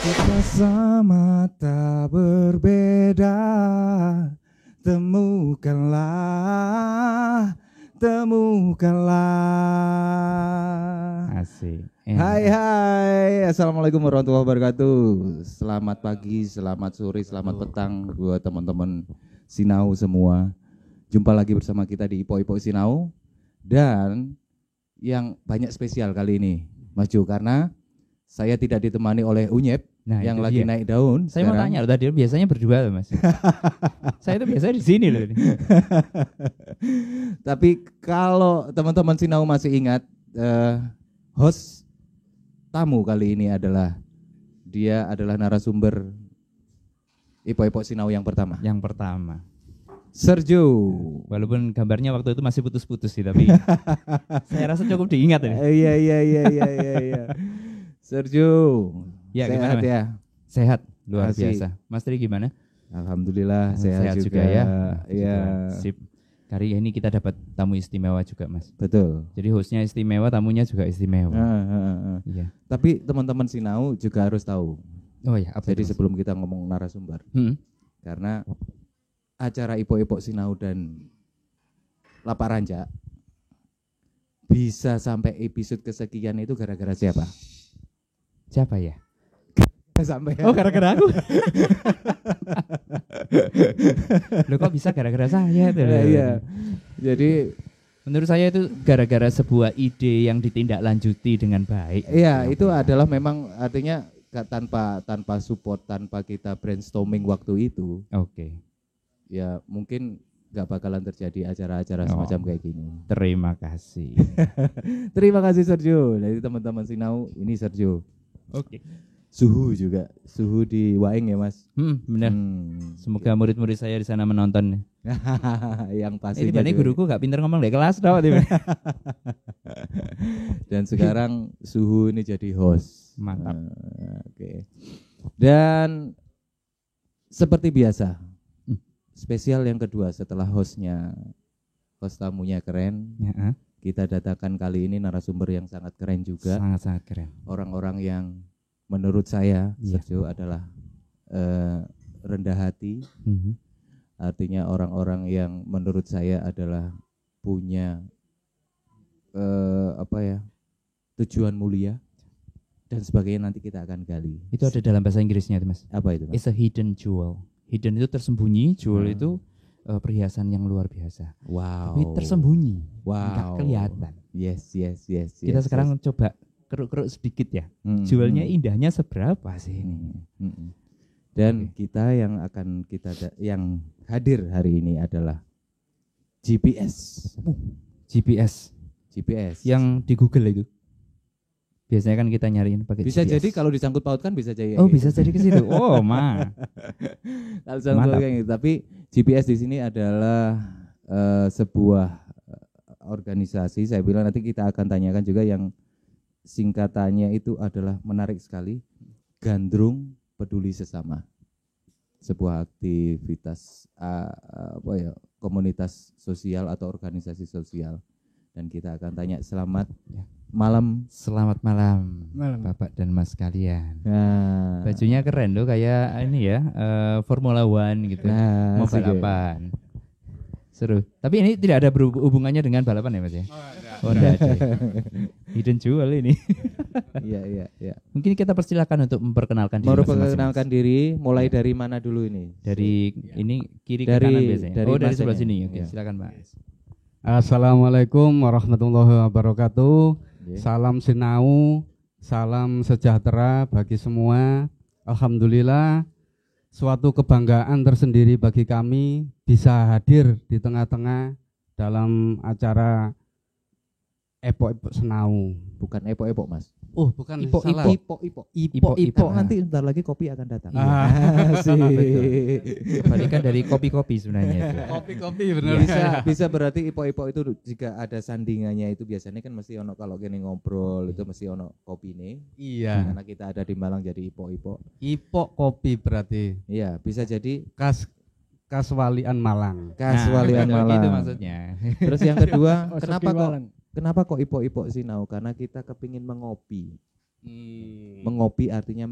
Kita sama tak berbeda, temukanlah, temukanlah. Asik. Hai, assalamualaikum warahmatullahi wabarakatuh. Selamat pagi, selamat sore, selamat petang buat teman-teman Sinau semua. Jumpa lagi bersama kita di Ipo Ipo Sinau. Dan yang banyak spesial kali ini, Mas Jo, karena saya tidak ditemani oleh Unyep yang lagi naik daun. Saya mau tanya loh, tadi biasanya berdua loh Mas. Saya itu biasanya di sini loh. Tapi kalau teman-teman Sinau masih ingat, host tamu kali ini adalah narasumber Ipo Ipo Sinau yang pertama. Yang pertama. Sergio. Walaupun gambarnya waktu itu masih putus-putus sih, tapi saya rasa cukup diingat ya. Iya. Sergio. Ya, sehat gimana, ya? Sehat, luar Asik. biasa. Mas Tri gimana? Alhamdulillah sehat juga ya. Iya. Sip. Kali ini kita dapat tamu istimewa juga, Mas. Betul. Jadi hostnya istimewa, tamunya juga istimewa. Iya. Tapi teman-teman Sinau juga harus tahu. Oh ya, apa Jadi itu, Mas? sebelum kita ngomong narasumber, karena acara Ipo Ipo Sinau dan Lapak Ranjak bisa sampai episode kesekian itu gara-gara siapa? Siapa ya? Sampai Oh, gara-gara aku. Loh, kok bisa gara-gara saya tuh? Iya. Jadi menurut saya itu gara-gara sebuah ide yang ditindaklanjuti dengan baik. iya, itu adalah memang artinya tanpa support, tanpa kita brainstorming waktu itu. Oke. Ya mungkin nggak bakalan terjadi acara-acara semacam kayak gini. Terima kasih. Terima kasih Sergio. Dari teman-teman Sinau, ini Sergio. Oke. Suhu di Waing ya Mas. Benar. Semoga murid-murid saya di sana menonton. Yang pasti. Ini guruku nggak pintar ngomong di kelas tau. Dan sekarang Suhu ini jadi host. Mantap. Oke. Dan seperti biasa, spesial yang kedua setelah host tamunya keren, Ya. kita datangkan kali ini narasumber yang sangat keren juga. Sangat-sangat keren. Orang-orang yang menurut saya, Iya. Sergio, adalah rendah hati. Artinya orang-orang yang menurut saya adalah punya tujuan mulia dan sebagainya, nanti kita akan gali. Itu ada dalam bahasa Inggrisnya, Mas. Apa itu, Mas? It's a hidden jewel. Hidden itu tersembunyi, jewel itu perhiasan yang luar biasa. Wow. Tapi tersembunyi, Wow. nggak kelihatan. Yes. Kita sekarang coba keruk-keruk sedikit ya. Jualnya indahnya seberapa sih ini? Dan kita yang hadir hari ini adalah GPS. GPS. Yang di Google itu. Biasanya kan kita nyariin pakai Bisa GPS. jadi kalau disangkut pautkan bisa jadi. Oh, bisa jadi ke situ. Oh, Kalau disangkut pautkan gitu. Tapi GPS di sini adalah sebuah organisasi. Saya bilang nanti kita akan tanyakan juga yang singkatannya itu adalah menarik sekali. Gandrung Peduli Sesama. Sebuah aktivitas komunitas sosial atau organisasi sosial. Dan kita akan tanya selamat malam. Selamat malam, Bapak dan Mas kalian. Nah, bajunya keren loh, kayak ini ya, Formula One gitu. Mau balapan. Seru. Tapi ini tidak ada hubungannya dengan balapan ya, Mas ya? Oh, enggak ada. Hidden jewel ini. Iya. Mungkin kita persilakan untuk memperkenalkan diri. Memperkenalkan diri, mulai dari mana dulu ini? Dari ini kiri Dari- ke kanan biasanya. dari Dari masanya. sebelah sini. Oke, Iya. silakan, Pak. Assalamualaikum warahmatullahi wabarakatuh. Iya. Salam Sinau, salam sejahtera bagi semua. Alhamdulillah, suatu kebanggaan tersendiri bagi kami bisa hadir di tengah-tengah dalam acara Epok-Epok Sinau. Bukan epok-epok, Mas. Oh, bukan salah. Ipok. Nanti bentar lagi kopi akan datang. Betul. Kebalikan dari kopi-kopi sebenarnya itu. Kopi-kopi benar. Bisa berarti ipok-ipok itu jika ada sandingannya itu biasanya kan mesti ono, kalau gini ngobrol itu mesti ono kopi nih. Iya. Karena kita ada di Malang jadi ipok-ipok. Ipok kopi berarti Iya, bisa jadi khas Walian Malang. Kasualian betul, Malang. gitu maksudnya. Terus yang kedua, Oh, kenapa sepi kok Malang. kenapa kok ipok-ipok Sinau? Karena kita kepingin mengopi. Mengopi artinya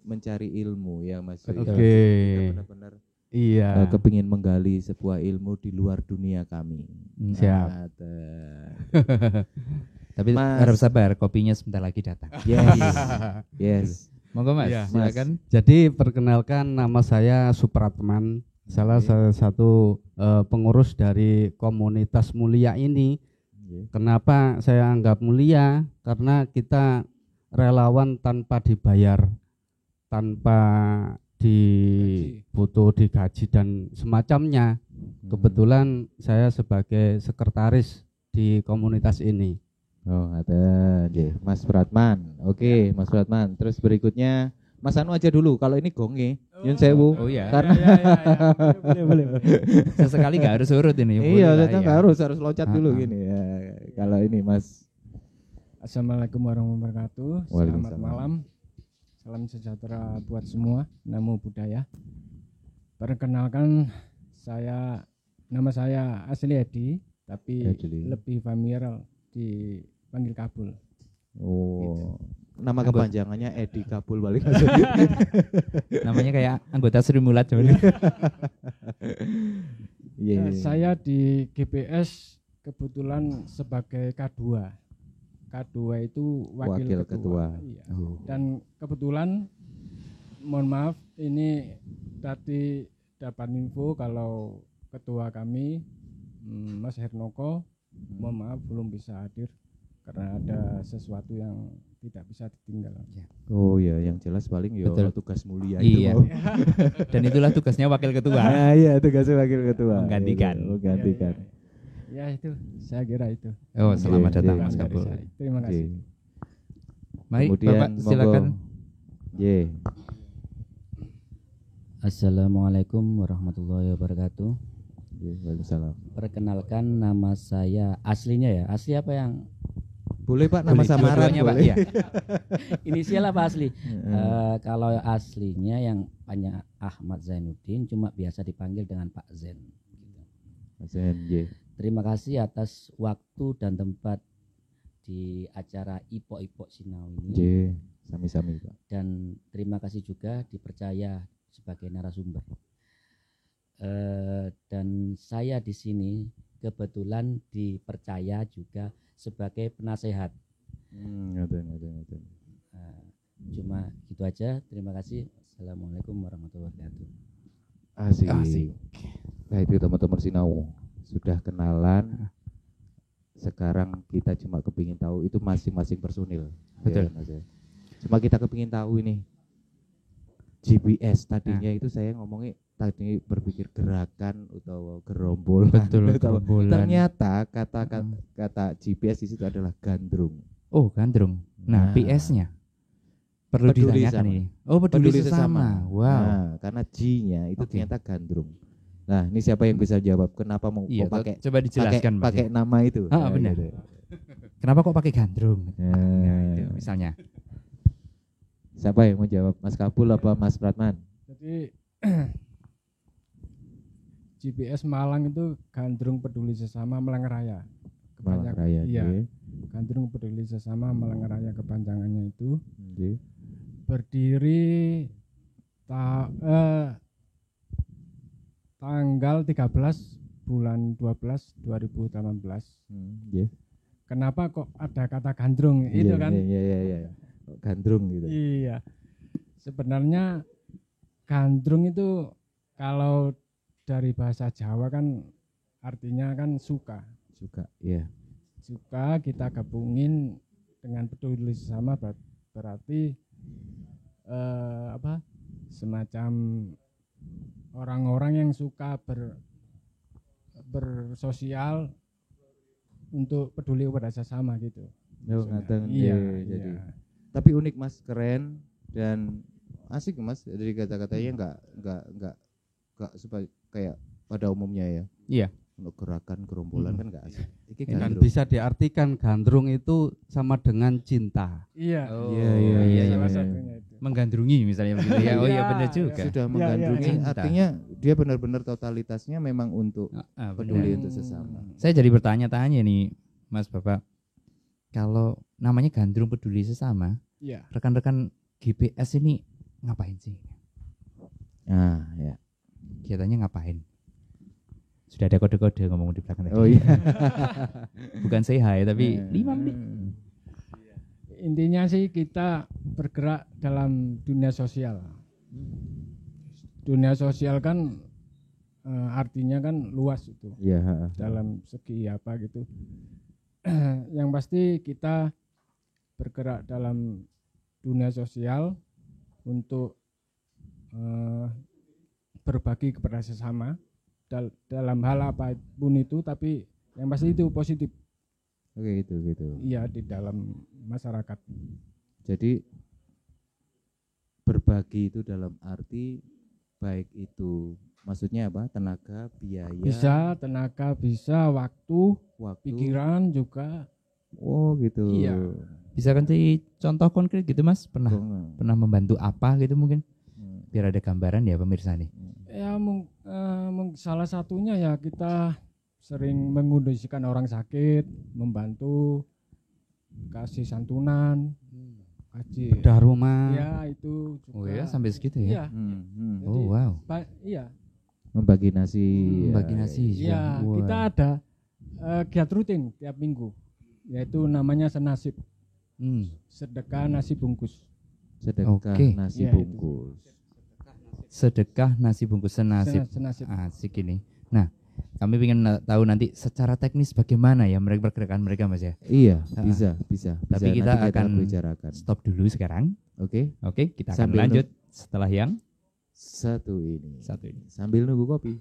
mencari ilmu ya Mas. Oke. Kita benar-benar Iya. kepingin menggali sebuah ilmu di luar dunia kami. Siap. Tapi Mas. harus sabar, kopinya sebentar lagi datang. Yes. Yes. Monggo Mas, Iya. silakan. Jadi perkenalkan, nama saya Supratman, salah satu pengurus dari komunitas mulia ini. Kenapa saya anggap mulia? Karena kita relawan tanpa dibayar, tanpa butuh digaji dan semacamnya. Kebetulan saya sebagai sekretaris di komunitas ini. Oh, ada Mas Pratman. Oke, Mas Pratman. Terus berikutnya Mas Anu aja dulu. Kalau ini gonge, Yun Sewu. Oh iya. Karena boleh. Sesekali nggak harus urut ini. iya, boleh lah, kita ya. nggak harus loncat dulu gini ya. Kalau ini Mas. Assalamualaikum warahmatullahi wabarakatuh. Selamat Waalaikumsalam. malam. Salam sejahtera buat semua. Namo Buddhaya. Perkenalkan, nama saya asli Edi, tapi Edi. lebih familiar dipanggil Kabul. Oh. Nama kepanjangannya Edi Kabul balik. Namanya kayak anggota Sri Mulat cuman. Iya. Saya di GPS kebetulan sebagai K2. K2 itu wakil ketua. Iya. Oh. Dan kebetulan mohon maaf ini tadi dapat info kalau ketua kami Mas Hernoko mohon maaf belum bisa hadir karena ada sesuatu yang tidak bisa ditinggal. Oh ya, yang jelas paling ya Betul. tugas mulia Iya. itu. Dan itulah tugasnya wakil ketua. Nah, iya, tugasnya wakil ketua. Menggantikan. Iya, menggantikan. Ya itu, saya kira itu. Oh, selamat Oke, datang oke. Mas Kabul. Terima kasih. Oke. Mari Kemudian Bapak silakan. Ye. Assalamualaikum warahmatullahi wabarakatuh. Waalaikumsalam. Perkenalkan, nama saya aslinya ya. Asli apa yang Boleh Pak, nama Boleh, samaran dua-duanya, Pak. boleh. Iya. inisial apa asli? Kalau aslinya yang panjang Ahmad Zainuddin, cuma biasa dipanggil dengan Pak Zen. Mas Zen, ye. Terima kasih atas waktu dan tempat di acara Ipok-Ipok Sinau ini. Ye, sami-sami Pak. Dan terima kasih juga dipercaya sebagai narasumber. Dan saya di sini kebetulan dipercaya juga sebagai penasehat. Ngoten. Cuma gitu aja. Terima kasih. Assalamualaikum warahmatullahi wabarakatuh. Asik. Nah itu teman-teman Sinau sudah kenalan. Sekarang kita cuma kepingin tahu itu masing-masing personil. Betul. Ya, Mas ya. Cuma kita kepingin tahu ini GPS tadinya itu saya ngomongnya tadi berpikir gerakan atau gerombolan. Betul, atau- gerombolan. Ternyata kata GPS di situ adalah gandrung. Oh, gandrung. Nah, Nah. PS-nya perlu Peduli ditanyakan sama. ini. Oh, peduli sesama. Wow. Nah, karena G-nya itu Oke. ternyata gandrung. Nah, ini siapa yang bisa jawab kenapa mau Iya, pakai coba dijelaskan Mas. pakai nama itu? Ah, benar. gitu. Kenapa kok pakai gandrung? Nah, Nah, itu misalnya. siapa yang mau jawab? Mas Kabul apa Mas Pratman? Jadi GPS Malang itu gandrung peduli sesama Malang Raya. Malang Raya. Iya. Nggih. Gandrung peduli sesama Malang Raya kepanjangannya itu Nggih. berdiri tanggal 13 bulan 12 2018. Nggih. Kenapa kok ada kata gandrung itu Iya, kan? Iya. Gandrung gitu. Iya. Sebenarnya gandrung itu kalau dari bahasa Jawa kan artinya kan suka. Suka. Iya. Suka kita gabungin dengan peduli sesama berarti semacam orang-orang yang suka bersosial untuk peduli kepada sesama gitu. Oh, ngaten. Iya, Jadi. iya. Tapi unik Mas, keren dan asik Mas. Dari kata-katanya enggak supaya kayak pada umumnya ya. Iya. Untuk gerakan gerombolan kan enggak asik. Iki Dan gandrung. bisa diartikan gandrung itu sama dengan cinta. Iya. Oh, Iya, salah iya. satunya itu. Menggandrungi misalnya begitu ya. Oh iya benar juga. Sudah Iya, menggandrungi iya. artinya dia benar-benar totalitasnya memang untuk Ah, benar. peduli untuk sesama. Saya jadi bertanya-tanya nih, Mas Bapak. kalau namanya Gandrung Peduli Sesama, Iya. rekan-rekan GPS ini ngapain sih? Nah, ya. Kegiatannya ngapain? Sudah ada kode-kode ngomong di belakang tadi. Oh iya. Bukan say hi tapi 5 menit. Intinya sih kita bergerak dalam dunia sosial. Dunia sosial kan artinya kan luas itu. Iya, Dalam segi apa gitu. Yang pasti kita bergerak dalam dunia sosial untuk berbagi kepada sesama dalam hal apapun itu, tapi yang pasti itu positif. Oke, gitu. Iya, di dalam masyarakat. Jadi berbagi itu dalam arti baik itu maksudnya apa? Tenaga, biaya, Bisa tenaga, bisa waktu, waktu. pikiran juga. Oh, gitu. Iya. Bisa kasih contoh konkret gitu Mas? Pernah membantu apa gitu mungkin? Biar ada gambaran ya pemirsa nih. Ya salah satunya ya kita sering mengondisikan orang sakit, membantu, kasih santunan, kasih Bedah rumah. ya itu juga. Oh ya sampai segitu ya? Iya. Hmm. Oh wow. Iya. Membagi nasi. Membagi nasi. Iya, Wah. kita ada giat rutin tiap minggu, yaitu namanya senasib, sedekah nasi bungkus. Sedekah Oke. nasi Iya, bungkus. Sedekah nasi bungkus senasib. Senasib. Asik ini. Nah, kami ingin tahu nanti secara teknis bagaimana ya mereka pergerakan mereka Mas ya. Iya, bisa. Tapi Nanti kita akan bicarakan. stop dulu sekarang. Oke. Oke, kita akan Sambil lanjut setelah yang Satu ini. Sambil nunggu kopi.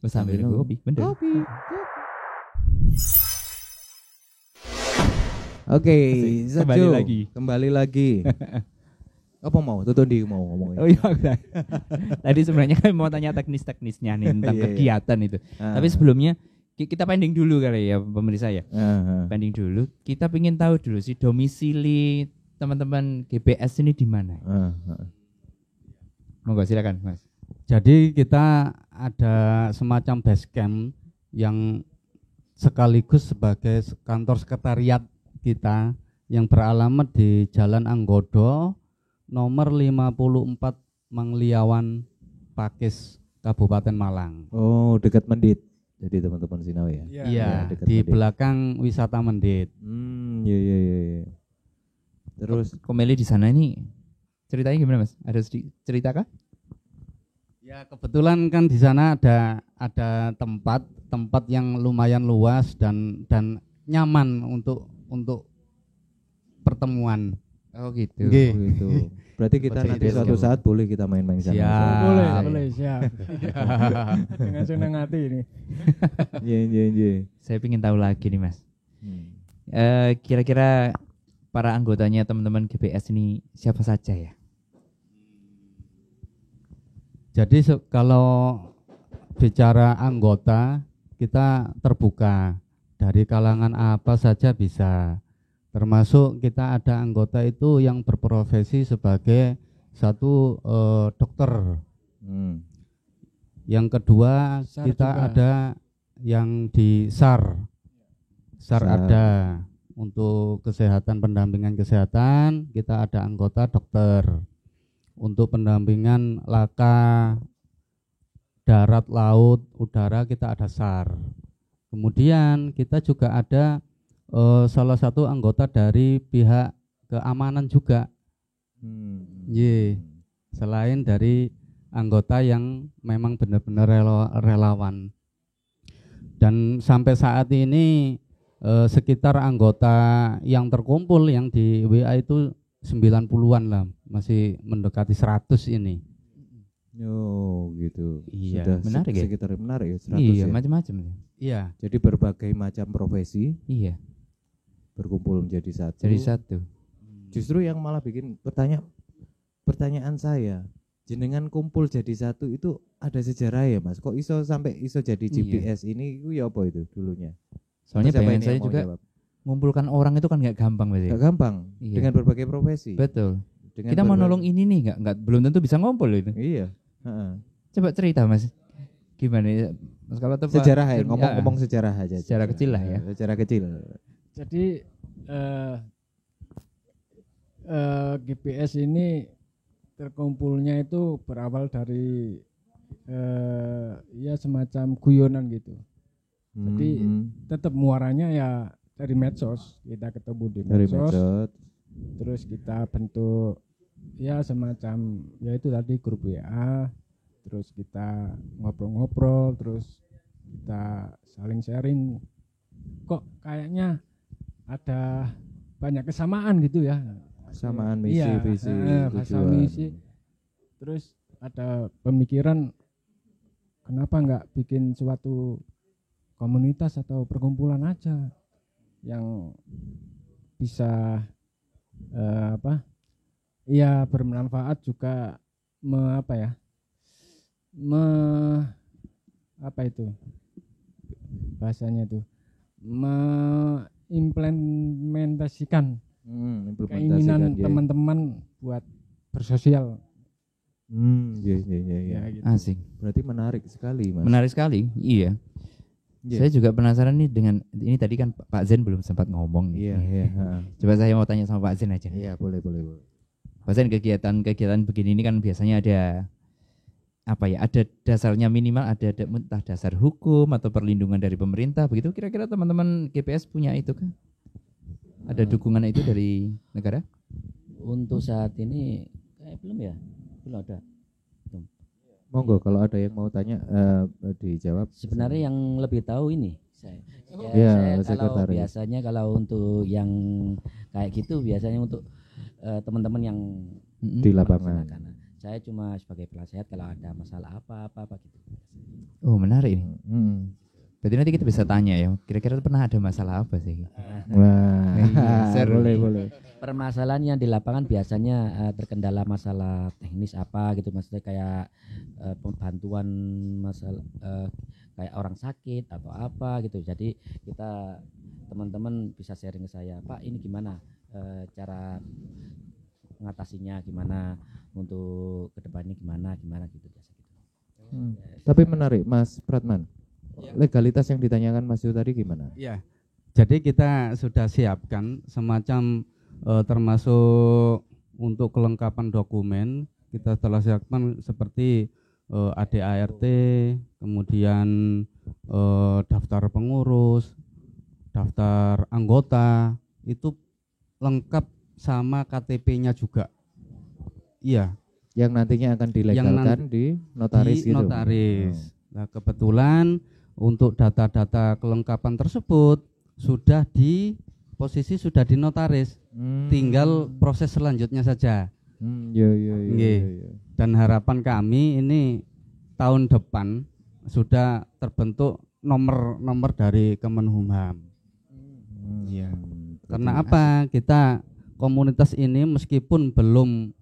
Sambil nunggu kopi. Bener. Oke, Kembali lagi. Apa mau? Tuh di mau ngomongin. Oh iya. Tadi sebenarnya kami mau tanya teknis-teknisnya nih tentang Iya, iya. kegiatan itu. Tapi sebelumnya kita pending dulu kali ya pemirsa ya. Pending dulu. Kita ingin tahu dulu sih domisili teman-teman GPS ini di mana? Monggo silakan Mas. Jadi kita ada semacam base camp yang sekaligus sebagai kantor sekretariat kita yang beralamat di Jalan Anggodo nomor 54 Mangliawan Pakis Kabupaten Malang. Oh, dekat Mendit. Jadi teman-teman Sinau ya. Iya, dekat di Mendit. belakang wisata Mendit. Iya. Terus Komeli di sana ini ceritanya gimana Mas? Ada cerita kah? Ya kebetulan kan di sana ada tempat yang lumayan luas dan nyaman untuk pertemuan. Oh gitu. Nggih. gitu. Berarti kita Seperti nanti itu. suatu saat boleh kita main-main sana. Siap. Boleh, siap. Dengan senang hati ini. Iya. Saya ingin tahu lagi nih Mas. Hmm. Kira-kira para anggotanya teman-teman GPS ini siapa saja ya? Jadi kalau bicara anggota kita terbuka dari kalangan apa saja bisa. Termasuk kita ada anggota itu yang berprofesi sebagai satu dokter. Yang kedua SAR kita juga. ada yang di SAR. SAR SAR. ada untuk kesehatan, pendampingan kesehatan, kita ada anggota dokter. Untuk pendampingan laka, darat, laut, udara kita ada SAR. Kemudian kita juga ada salah satu anggota dari pihak keamanan juga. Selain dari anggota yang memang benar-benar relawan. Dan sampai saat ini sekitar anggota yang terkumpul yang di WA itu 90-an lah, masih mendekati 100 ini. Oh gitu. Iya, Sudah menarik ya? sekitar menarik ya 100 Iya, ya. macam-macam. Iya. Jadi berbagai macam profesi Iya, berkumpul menjadi satu. jadi satu. Justru yang malah bikin pertanyaan saya, jenengan kumpul jadi satu itu ada sejarah ya Mas? Kok iso sampai iso jadi GPS ini itu ya apa itu dulunya? Soalnya Siapa bayangan ini saya yang mau juga jawab? ngumpulkan orang itu kan nggak gampang Mas. Gak gampang Iya. dengan berbagai profesi. Betul. Dengan Kita mau berbagai- nolong ini nih nggak belum tentu bisa ngumpul itu. Iya. Heeh. Coba cerita Mas. Gimana ya? Mas kalau Sejarah ya, ngomong-ngomong sejarah aja. secara kecil lah ya. Secara kecil. Jadi eh, GPS ini terkumpulnya itu berawal dari ya semacam guyonan gitu. Jadi tetap muaranya ya dari medsos, kita ketemu di Dari medsos, medsos. terus kita bentuk ya semacam ya itu tadi grup WA, terus kita ngobrol-ngobrol, terus kita saling sharing, kok kayaknya ada banyak kesamaan gitu ya, Kesamaan misi, iya, visi, bahasa tujuan. misi. Terus ada pemikiran kenapa nggak bikin suatu komunitas atau perkumpulan aja yang bisa ya bermanfaat juga apa itu bahasanya itu mengimplementasikan keinginan ya. teman-teman buat bersosial. Iya, iya. gitu. Asik. Berarti menarik sekali, Mas. Menarik sekali. Iya. Iya. Saya juga penasaran nih dengan ini tadi kan Pak Zen belum sempat ngomong nih. Iya, iya. Coba saya mau tanya sama Pak Zen aja. Iya, boleh. Pak Zen, kegiatan begini ini kan biasanya ada apa ya? Ada dasarnya minimal, ada entah dasar hukum atau perlindungan dari pemerintah begitu. Kira-kira teman-teman GPS punya itu kan? Ada dukungan itu dari negara? Untuk saat ini belum ya, belum ada. Monggo kalau ada yang mau tanya dijawab. Sebenarnya yang lebih tahu ini saya. Ya, Saya kalau sekretaris. biasanya kalau untuk yang kayak gitu biasanya untuk teman-teman yang Di lapangan. melaksanakan. Saya cuma sebagai penasehat kalau ada masalah apa gitu. Oh, menarik ini. Berarti nanti kita bisa tanya ya, kira-kira pernah ada masalah apa sih? Wah, Seru. boleh. Permasalahan yang di lapangan biasanya terkendala masalah teknis apa gitu, maksudnya kayak pembantuan masalah kayak orang sakit atau apa gitu. Jadi kita teman-teman bisa sharing ke saya, Pak ini gimana cara mengatasinya, gimana untuk kedepannya gimana gitu biasa gitu. Tapi menarik, Mas Pratman. Legalitas yang ditanyakan Mas Yu tadi gimana? Ya, jadi kita sudah siapkan semacam termasuk untuk kelengkapan dokumen kita telah siapkan seperti ADART, kemudian daftar pengurus, daftar anggota, itu lengkap sama KTP-nya juga. Iya. Yang nantinya akan dilegalkan di notaris di gitu. notaris. Nah, kebetulan untuk data-data kelengkapan tersebut sudah di posisi sudah di notaris. Tinggal proses selanjutnya saja. Iya. Dan harapan kami ini tahun depan sudah terbentuk nomor dari Kemenhumham. Iya. Karena apa? Kita komunitas ini meskipun belum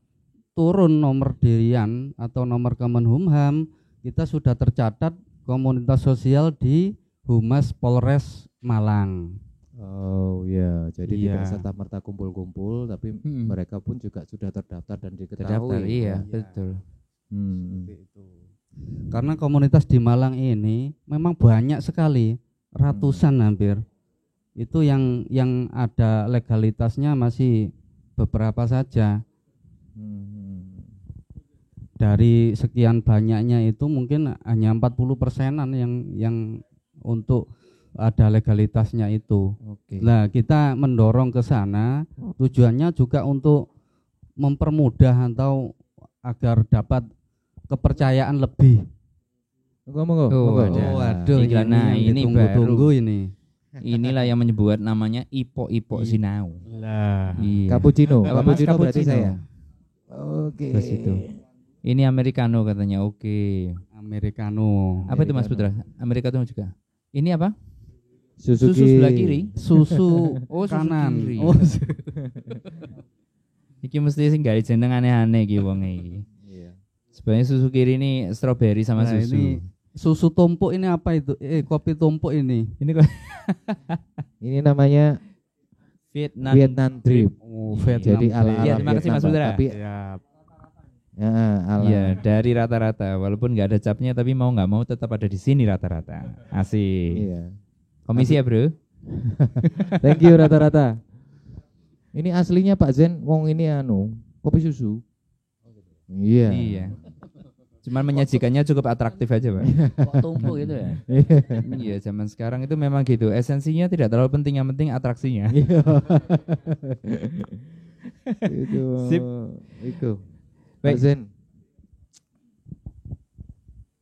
turun nomor dirian atau nomor Kemenhumham, kita sudah tercatat komunitas sosial di Humas Polres Malang. Oh ya, jadi Iya. tidak serta-merta kumpul-kumpul, tapi mereka pun juga sudah terdaftar dan diketahui. Terdaftar, iya, Ya. betul. Karena komunitas di Malang ini memang banyak sekali, ratusan hampir. Itu yang ada legalitasnya masih beberapa saja. Dari sekian banyaknya itu mungkin hanya 40%-an yang untuk ada legalitasnya itu. Oke. Nah, kita mendorong ke sana tujuannya juga untuk mempermudah atau agar dapat kepercayaan lebih. Monggo. Waduh, ini tunggu-tunggu baru. ini. Inilah yang menyebut namanya Ipo Sinau. Lah, Iya. Cappuccino, Apa, Mas? cappuccino berarti Cappuccino. saya. Oke. Terus itu. Ini americano katanya. Oke. Americano. Apa itu Mas Putra? Americano juga. Ini apa? Suzuki. Susu sebelah kiri. Susu Oh, susu kanan. kiri. Oh, Iki mesti sing gawe jeneng aneh-aneh iki wong iki. Iya. Sebenarnya susu kiri ini strawberry sama Nah, susu. ini susu tumpuk ini apa itu? Kopi tumpuk ini. Ini kok Ini namanya Vietnam Drip. Oh, Jadi ala Iya, terima kasih, Mas Putra. Tapi Siap. ya, ala. Iya, dari rata-rata. Walaupun nggak ada capnya, tapi mau nggak mau tetap ada di sini rata-rata. Asik. Iya. Komisi ya bro. Thank you rata-rata. Ini aslinya Pak Zen, wong ini kopi susu. Iya. Iya. Cuman menyajikannya cukup atraktif aja, Pak. Kok tumpuk gitu ya? Iya, zaman sekarang itu memang gitu. Esensinya tidak terlalu penting, yang penting atraksinya. Iya. Itu. Sip. Itu. Pak Baik. Zen.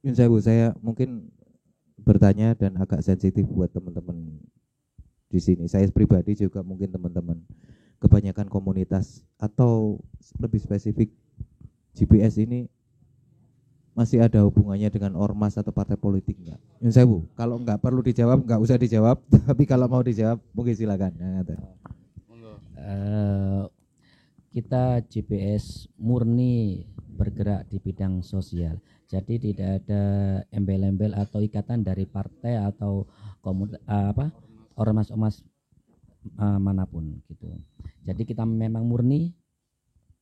Yun Sewu, saya mungkin bertanya dan agak sensitif buat teman-teman di sini. Saya pribadi juga mungkin teman-teman kebanyakan komunitas atau lebih spesifik GPS ini masih ada hubungannya dengan ormas atau partai politik enggak? Yun Sewu, kalau enggak perlu dijawab enggak usah dijawab, tapi kalau mau dijawab mungkin silakan. Kita GPS murni bergerak di bidang sosial. Jadi tidak ada embel-embel atau ikatan dari partai atau ormas-ormas manapun gitu. Jadi kita memang murni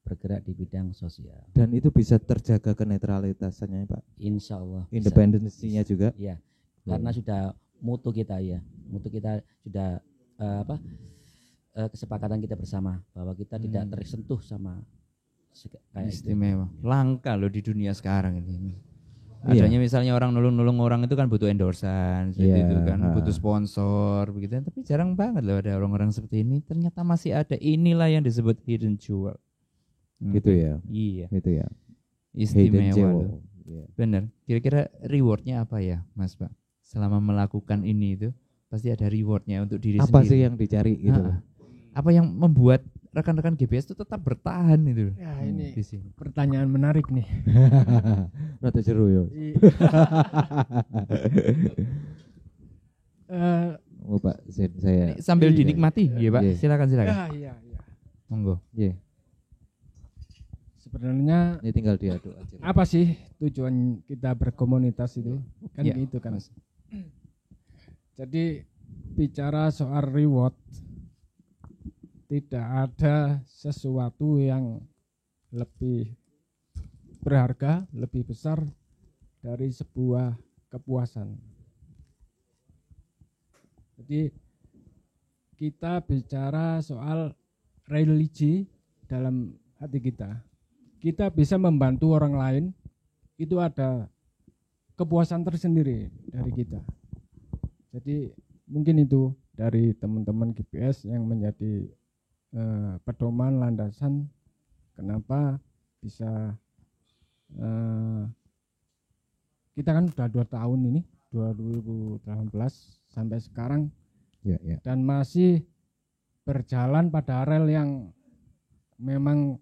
bergerak di bidang sosial. Dan itu bisa terjaga kenetralitasannya, Pak. Insya Allah. Independensinya juga. Iya. Karena sudah mutu kita sudah kesepakatan kita bersama bahwa kita tidak tersentuh sama kayak Istimewa. Langka loh di dunia sekarang ini. Iya. Adanya misalnya orang nulung-nulung orang itu kan butuh endorsan, seperti Iya, itu kan, butuh sponsor begitu. Tapi jarang banget loh ada orang-orang seperti ini. Ternyata masih ada, inilah yang disebut hidden jewel. Gitu ya. Iya. Gitu ya. Istimewa jewel. loh. Iya. Bener. Kira-kira rewardnya apa ya, Mas Pak? Selama melakukan ini itu pasti ada rewardnya untuk diri Apa sendiri. sih yang dicari gitu? Apa yang membuat rekan-rekan GPS itu tetap bertahan itu? Ya ini Di sini. pertanyaan menarik nih. Rada seru ya. Oh Pak Zen, saya Sambil Iya. dinikmati, ya Pak. Iya. Silakan. Iya. Monggo. Iya. Sebenarnya Ini tinggal diaduk aja. apa sih tujuan kita berkomunitas itu? Kan Iya, gitu kan. Mas. Jadi bicara soal reward, tidak ada sesuatu yang lebih berharga, lebih besar dari sebuah kepuasan. Jadi kita bicara soal religi dalam hati kita. Kita bisa membantu orang lain, itu ada kepuasan tersendiri dari kita. Jadi mungkin itu dari teman-teman GPS yang menjadi pedoman landasan kenapa bisa kita kan sudah 2 tahun ini 2018 sampai sekarang Ya. dan masih berjalan pada rel yang memang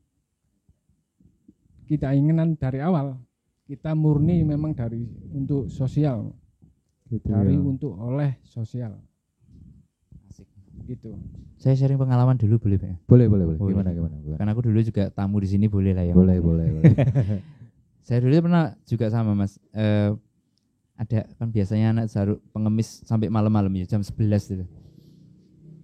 kita inginkan dari awal. Kita murni memang dari untuk sosial, Gitu dari ya. untuk oleh sosial Asik. gitu. Saya sharing pengalaman dulu boleh Pak? Boleh. Boleh. Gimana? Karena aku dulu juga tamu di sini, boleh lah ya. Boleh. Saya dulu pernah juga sama Mas. Ada kan biasanya anak saru pengemis sampai malam-malam ya, jam 11 gitu.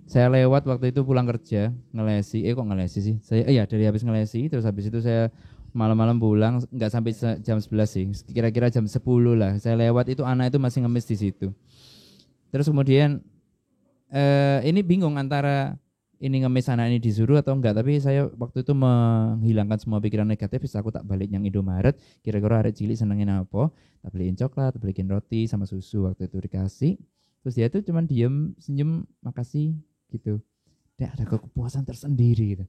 Saya lewat waktu itu pulang kerja, ngelesi. Kok ngelesi sih? Saya dari habis ngelesi, terus habis itu saya malam-malam pulang, nggak sampai jam 11 sih. Kira-kira jam 10 lah. Saya lewat itu anak itu masih ngemis di situ. Terus kemudian ini bingung antara ini ngemis anak ini disuruh atau enggak, tapi saya waktu itu menghilangkan semua pikiran negatif. Bisa aku tak balik yang Indomaret, kira-kira arek cilik senengin apa, tak beliin coklat, tak beliin roti sama susu, waktu itu dikasih. Terus dia tuh cuman diem, senyum, makasih gitu. Dia ada kepuasan tersendiri gitu.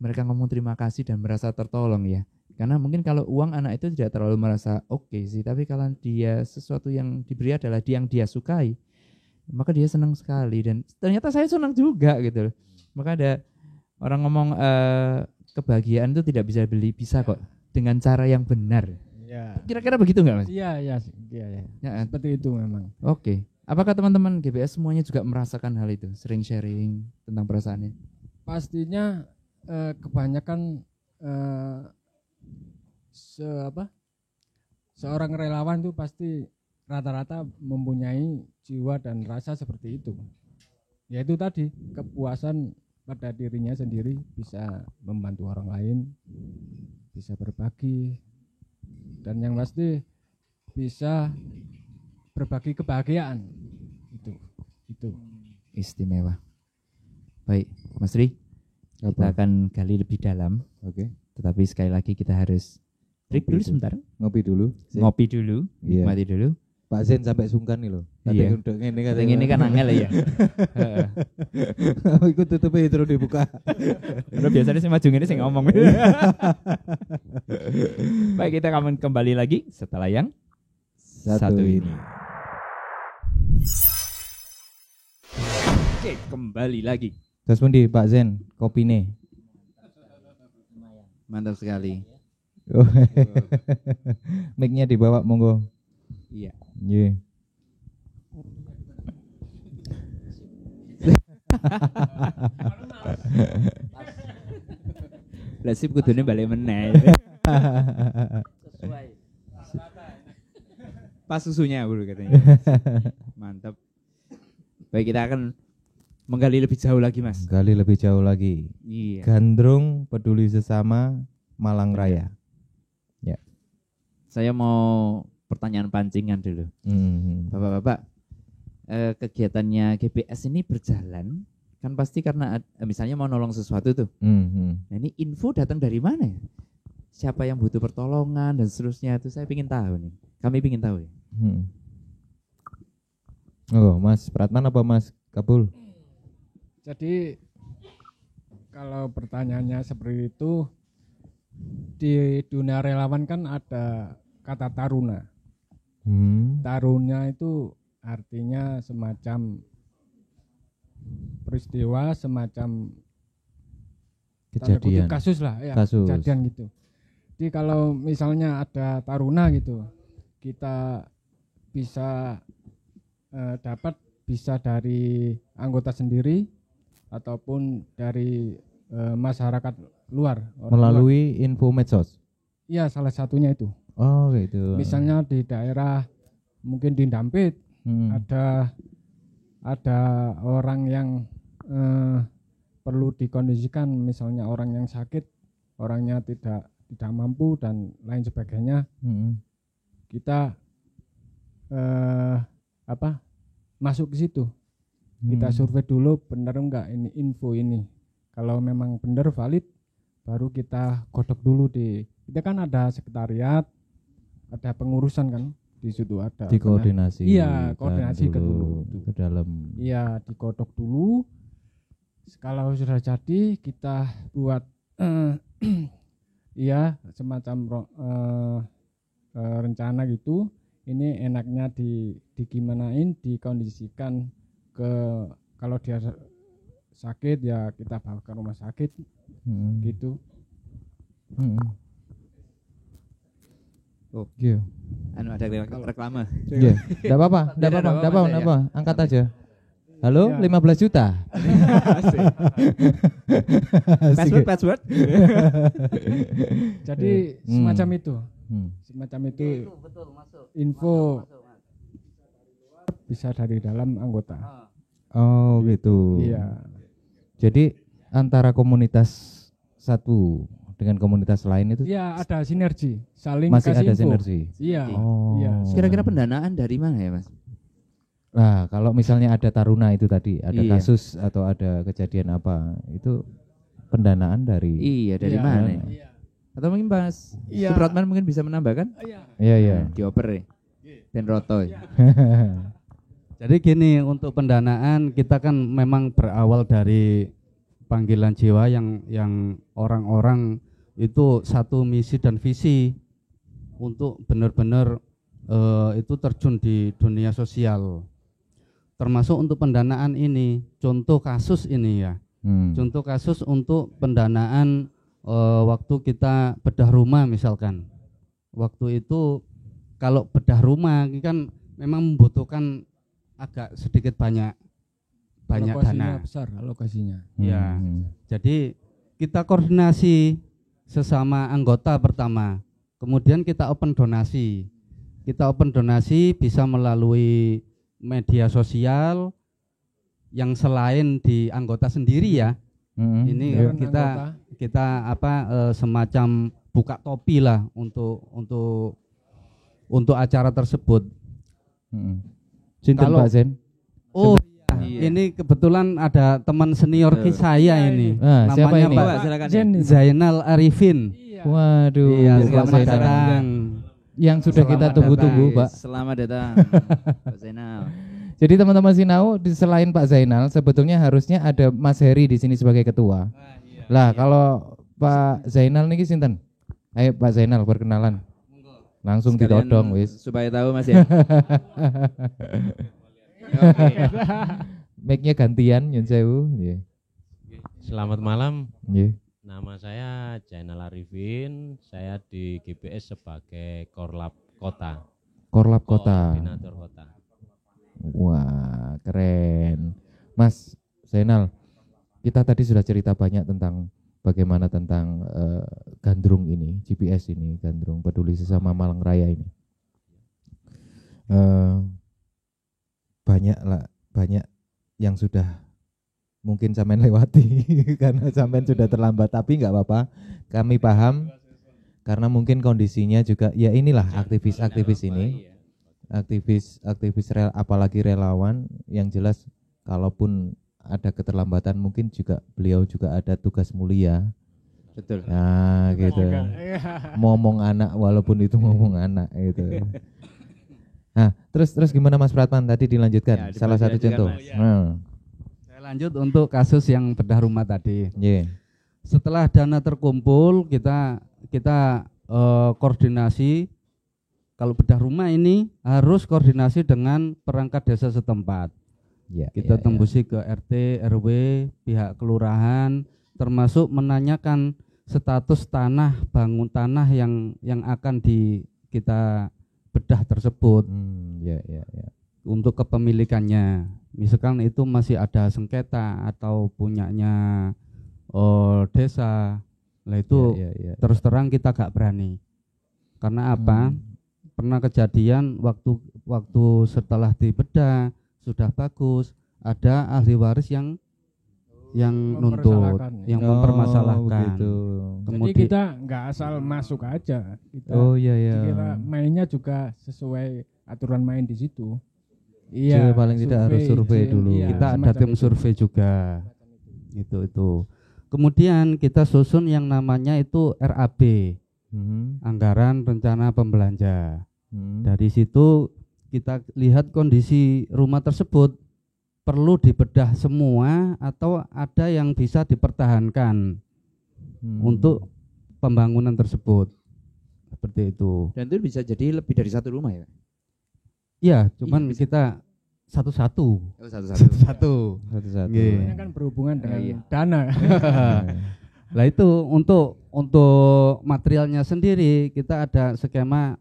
Mereka ngomong terima kasih dan merasa tertolong ya. Karena mungkin kalau uang anak itu tidak terlalu merasa oke sih, tapi kalau dia sesuatu yang diberi adalah yang dia sukai, maka dia senang sekali, dan ternyata saya senang juga gitu loh. Maka ada orang ngomong kebahagiaan itu tidak bisa beli, bisa kok dengan cara yang benar. Ya. Kira-kira begitu nggak Mas? Iya. Ya, Seperti itu memang. Oke. Apakah teman-teman GPS semuanya juga merasakan hal itu? Sering sharing tentang perasaannya? Pastinya kebanyakan seorang relawan itu pasti rata-rata mempunyai jiwa dan rasa seperti itu. Yaitu tadi kepuasan pada dirinya sendiri, bisa membantu orang lain, bisa berbagi, dan yang pasti bisa berbagi kebahagiaan. Itu. Istimewa. Baik, Mas Ri, Kita akan gali lebih dalam. Oke. Tetapi sekali lagi kita harus break dulu sebentar. Ngopi dulu. Sip. Ngopi dulu, Iya. nikmati dulu. Pak Zen sampai sungkan nih loh. Iya. Untuk ini kan. Yang ini kan angel ya. Heeh. Ikut tutupnya terus dibuka. Karena biasanya sih maju ini sih ngomong. Baik, kita akan kembali lagi setelah yang satu ini. Oke, kembali lagi. Terus pun di Pak Zen, kopi nih. Mantap sekali. Mic-nya dibawa monggo. Iya. Iya. Lah sip kudune balik meneh. Sesuai. Pas susunya bro katanya. Mantap. Baik, kita akan menggali lebih jauh lagi mas. Gali lebih jauh lagi. Iya. Gandrung peduli sesama Malang Raya. Saya mau pertanyaan pancingan dulu. Bapak-bapak, kegiatannya GPS ini berjalan kan pasti karena misalnya mau nolong sesuatu tuh. Nah ini info datang dari mana ya? Siapa yang butuh pertolongan dan seterusnya itu saya ingin tahu nih. Kami ingin tahu ya. Oh, Mas Pratman apa Mas Kabul? Jadi kalau pertanyaannya seperti itu, di dunia relawan kan ada kata taruna. Taruna itu artinya semacam peristiwa, semacam tanda kutip Kejadian. kasus lah ya, Kasus. kejadian gitu. Jadi kalau misalnya ada taruna gitu, kita bisa dapat bisa dari anggota sendiri ataupun dari masyarakat luar. orang luar. Melalui info medsos. Iya, salah satunya itu. Oh gitu. Misalnya di daerah mungkin di Dampit ada orang yang perlu dikondisikan, misalnya orang yang sakit, orangnya tidak mampu dan lain sebagainya. Kita masuk ke situ. Kita survei dulu benar enggak ini info ini. Kalau memang benar valid, baru kita godok dulu kita kan ada sekretariat, ada pengurusan kan di situ ada. Dikoordinasi. Iya, koordinasi ke dulu. Ke dalam. Iya, digodok dulu. Kalau sudah jadi kita buat iya semacam rencana gitu. Ini enaknya digimanain, dikondisikan ke kalau dia sakit ya kita bawa ke rumah sakit gitu. Oh, Iya. anu ada reklame. Iya. Enggak apa-apa, enggak apa-apa, enggak apa-apa, enggak apa. Angkat aja. Halo, Ya. 15 juta. Password. Jadi semacam itu. Semacam itu Betul, masuk. info bisa dari dalam anggota. Oh, gitu. Iya. Jadi antara komunitas satu dengan komunitas lain itu Iya, ada sinergi, saling masih kasih ada info. sinergi. Iya. Oh. Iya. Kira-kira pendanaan dari mana ya mas? Nah, kalau misalnya ada taruna itu tadi, ada Iya. kasus atau ada kejadian apa, itu pendanaan dari. Iya, dari Iya. mana ya? Iya. Atau mungkin Mas Iya. Supratman mungkin bisa menambahkan? Iya, iya. Dioper ya. Dan roto ya. Jadi gini, untuk pendanaan kita kan memang berawal dari panggilan jiwa yang orang-orang itu satu misi dan visi untuk benar-benar itu terjun di dunia sosial. Termasuk untuk pendanaan ini, contoh kasus ini ya. Contoh kasus untuk pendanaan waktu kita bedah rumah misalkan. Waktu itu kalau bedah rumah ini kan memang membutuhkan agak sedikit banyak Alokasinya dana. besar alokasinya. Ya. Jadi kita koordinasi sesama anggota pertama. Kemudian kita open donasi. Kita open donasi bisa melalui media sosial yang selain di anggota sendiri ya. Ini Iya. kita semacam buka topi lah untuk acara tersebut. Sinten Kalau- Pak Zen? Oh Iya. Ini kebetulan ada teman senior saya ini. Nah, siapa Namanya ini? Pak Pak, silakan. Zainal Arifin. Waduh, Iya, Pak selamat Zainal. datang. Yang sudah kita Selamat tunggu-tunggu, datang. Pak. Selamat datang Pak Zainal. Jadi teman-teman Sinau, selain Pak Zainal, sebetulnya harusnya ada Mas Heri di sini sebagai ketua. Lah, kalau Pak Zainal niki sinten? Ayo Pak Zainal perkenalan. Langsung Sekalian ditodong wis. supaya tahu Mas ya. Mic-nya gantian nyun sewu. Nggih. Selamat malam, Nggih. nama saya Zainal Arifin, saya di GBS sebagai Korlap Kota, Korlap Kota. Koordinator Kota. Wah, keren. Mas Zainal, kita tadi sudah cerita banyak tentang bagaimana tentang Gandrung ini, GPS ini, Gandrung Peduli Sesama Malang Raya ini. Banyak yang sudah mungkin sampean lewati karena sampean sudah terlambat, tapi nggak apa-apa, kami paham karena mungkin kondisinya juga ya inilah aktivis-aktivis ini, apalagi relawan yang jelas kalaupun ada keterlambatan mungkin juga beliau juga ada tugas mulia. Betul. Nah, gitu. Ngomong anak walaupun itu ngomong anak gitu. Nah, terus gimana Mas Pratman tadi dilanjutkan? Ya, Salah satu dilanjutkan, contoh. Mas. Nah, Saya lanjut untuk kasus yang bedah rumah tadi. yeah. Setelah dana terkumpul, kita koordinasi. Kalau bedah rumah ini harus koordinasi dengan perangkat desa setempat. Ya, Kita ya, tembusi ke RT, RW, pihak kelurahan, termasuk menanyakan status tanah, bangun tanah yang akan kita bedah tersebut Ya. untuk kepemilikannya. Misalkan itu masih ada sengketa atau punyanya desa, lah itu Ya. terus terang kita gak berani. Karena apa? Pernah kejadian waktu setelah dibedah sudah bagus, ada ahli waris yang nuntut, Mempersalahkan. yang mempermasalahkan. Begitu. Jadi Kemudian kita nggak asal masuk aja. Kita, Iya. kita mainnya juga sesuai aturan main di situ. Iya, paling tidak harus survei dulu. kita ada semacam tim itu. survei juga. Itu. Kemudian kita susun yang namanya itu RAB, anggaran rencana pembelanja. Dari situ kita lihat kondisi rumah tersebut perlu dibedah semua atau ada yang bisa dipertahankan untuk pembangunan tersebut. Seperti itu. Dan itu bisa jadi lebih dari satu rumah ya? Ya, cuman Iya, bisa. kita satu-satu. Oh, satu-satu. Satu-satu. Nggih. Ini kan berhubungan dengan Iya. dana. Lah itu untuk materialnya sendiri kita ada skema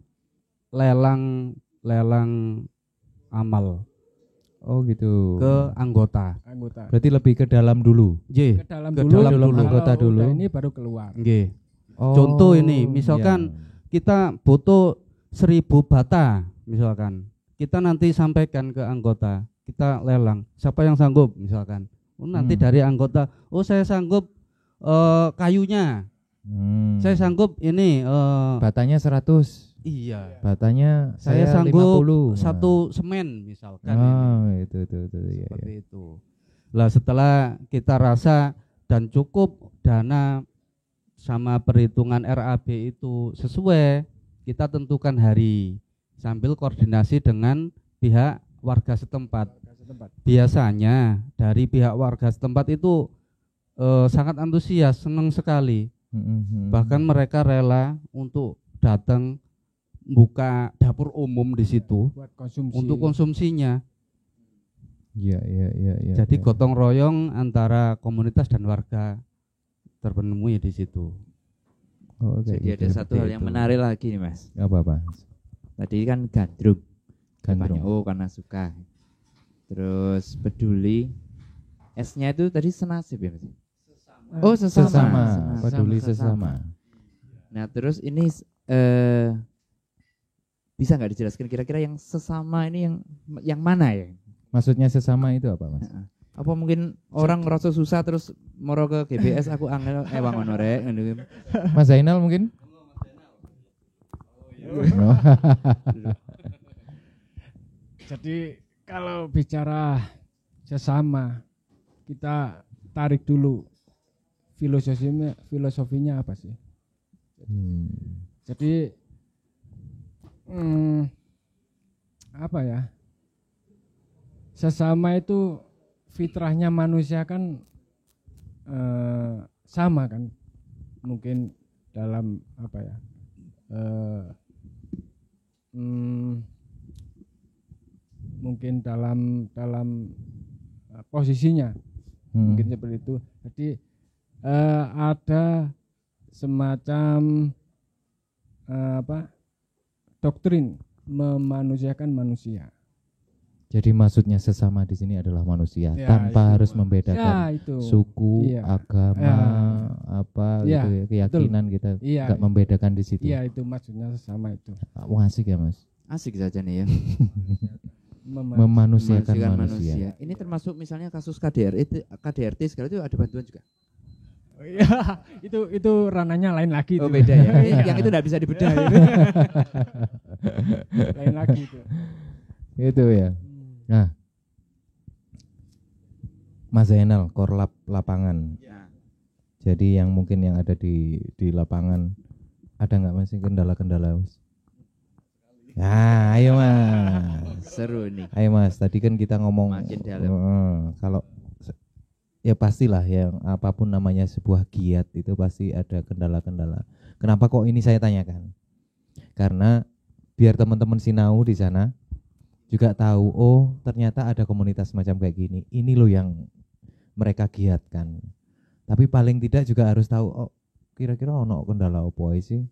lelang amal Oh gitu. ke anggota. Anggota. Berarti lebih ke dalam dulu. J. Ke dalam Ke dulu, dalam kalau dulu. Anggota udah dulu. ini baru keluar. Nggih. Oh, Contoh ini, misalkan kita butuh 1000 bata, misalkan. Kita nanti sampaikan ke anggota, kita lelang. Siapa yang sanggup, misalkan. Nanti dari anggota, saya sanggup kayunya. Saya sanggup ini. Batanya 100. Iya. Batanya Saya saya sanggup 50. satu semen, misalkan. Oh, ini. itu ya. Seperti itu. Lah setelah kita rasa dan cukup dana sama perhitungan RAB itu sesuai, kita tentukan hari sambil koordinasi dengan pihak warga setempat. Biasanya dari pihak warga setempat itu sangat antusias, senang sekali. Bahkan mereka rela untuk datang buka dapur umum di situ Buat konsumsi. untuk konsumsinya. Iya. Jadi gotong royong antara komunitas dan warga terpenuhi di situ. Oh, kayak Jadi gitu, ada satu seperti hal yang itu. menarik lagi nih Mas. Apa? Tadi kan gandrung. Gandrung. Depannya, karena suka. Terus peduli. S-nya itu tadi senasib ya Mas? Oh Sesama, peduli sesama. Nah terus ini bisa nggak dijelaskan kira-kira yang sesama ini yang mana ya? Maksudnya sesama itu apa, Mas? Apa mungkin orang ngerasa susah terus moro ke GBS aku angel wangono rek ngono. Mas Zainal mungkin? Oh. Jadi kalau bicara sesama. Kita tarik dulu filosofinya apa sih? Jadi apa ya? Sesama itu fitrahnya manusia kan sama kan? Mungkin dalam apa ya? Mungkin dalam posisinya mungkin seperti itu. Jadi ada semacam doktrin memanusiakan manusia. Jadi maksudnya sesama di sini adalah manusia Ya, tanpa itu. harus membedakan suku, Iya. agama, apa Iya, gitu ya, keyakinan kita Iya. nggak membedakan di situ. Iya, itu maksudnya sesama itu. Wah, asik ya Mas. Asik saja nih ya. Memanusiakan manusia. Ini termasuk misalnya kasus KDRT segala itu ada bantuan juga. Iya, itu ranahnya lain lagi. Oh itu. beda ya. Iya. Yang itu tidak bisa dibedah. Lain lagi itu. Itu ya. Nah, Mas Zainal, Korlap lapangan. Jadi yang mungkin yang ada di lapangan ada nggak masih kendala-kendala Mas? Ya, ayo Mas. Seru nih. Ayo Mas, tadi kan kita ngomong Makin dalam. Kalau ya pastilah yang apapun namanya sebuah giat itu pasti ada kendala-kendala. Kenapa kok ini saya tanyakan? Karena biar teman-teman Sinau di sana juga tahu, oh ternyata ada komunitas macam kayak gini. Ini loh yang mereka giatkan. Tapi paling tidak juga harus tahu, oh kira-kira ono kendala apa sih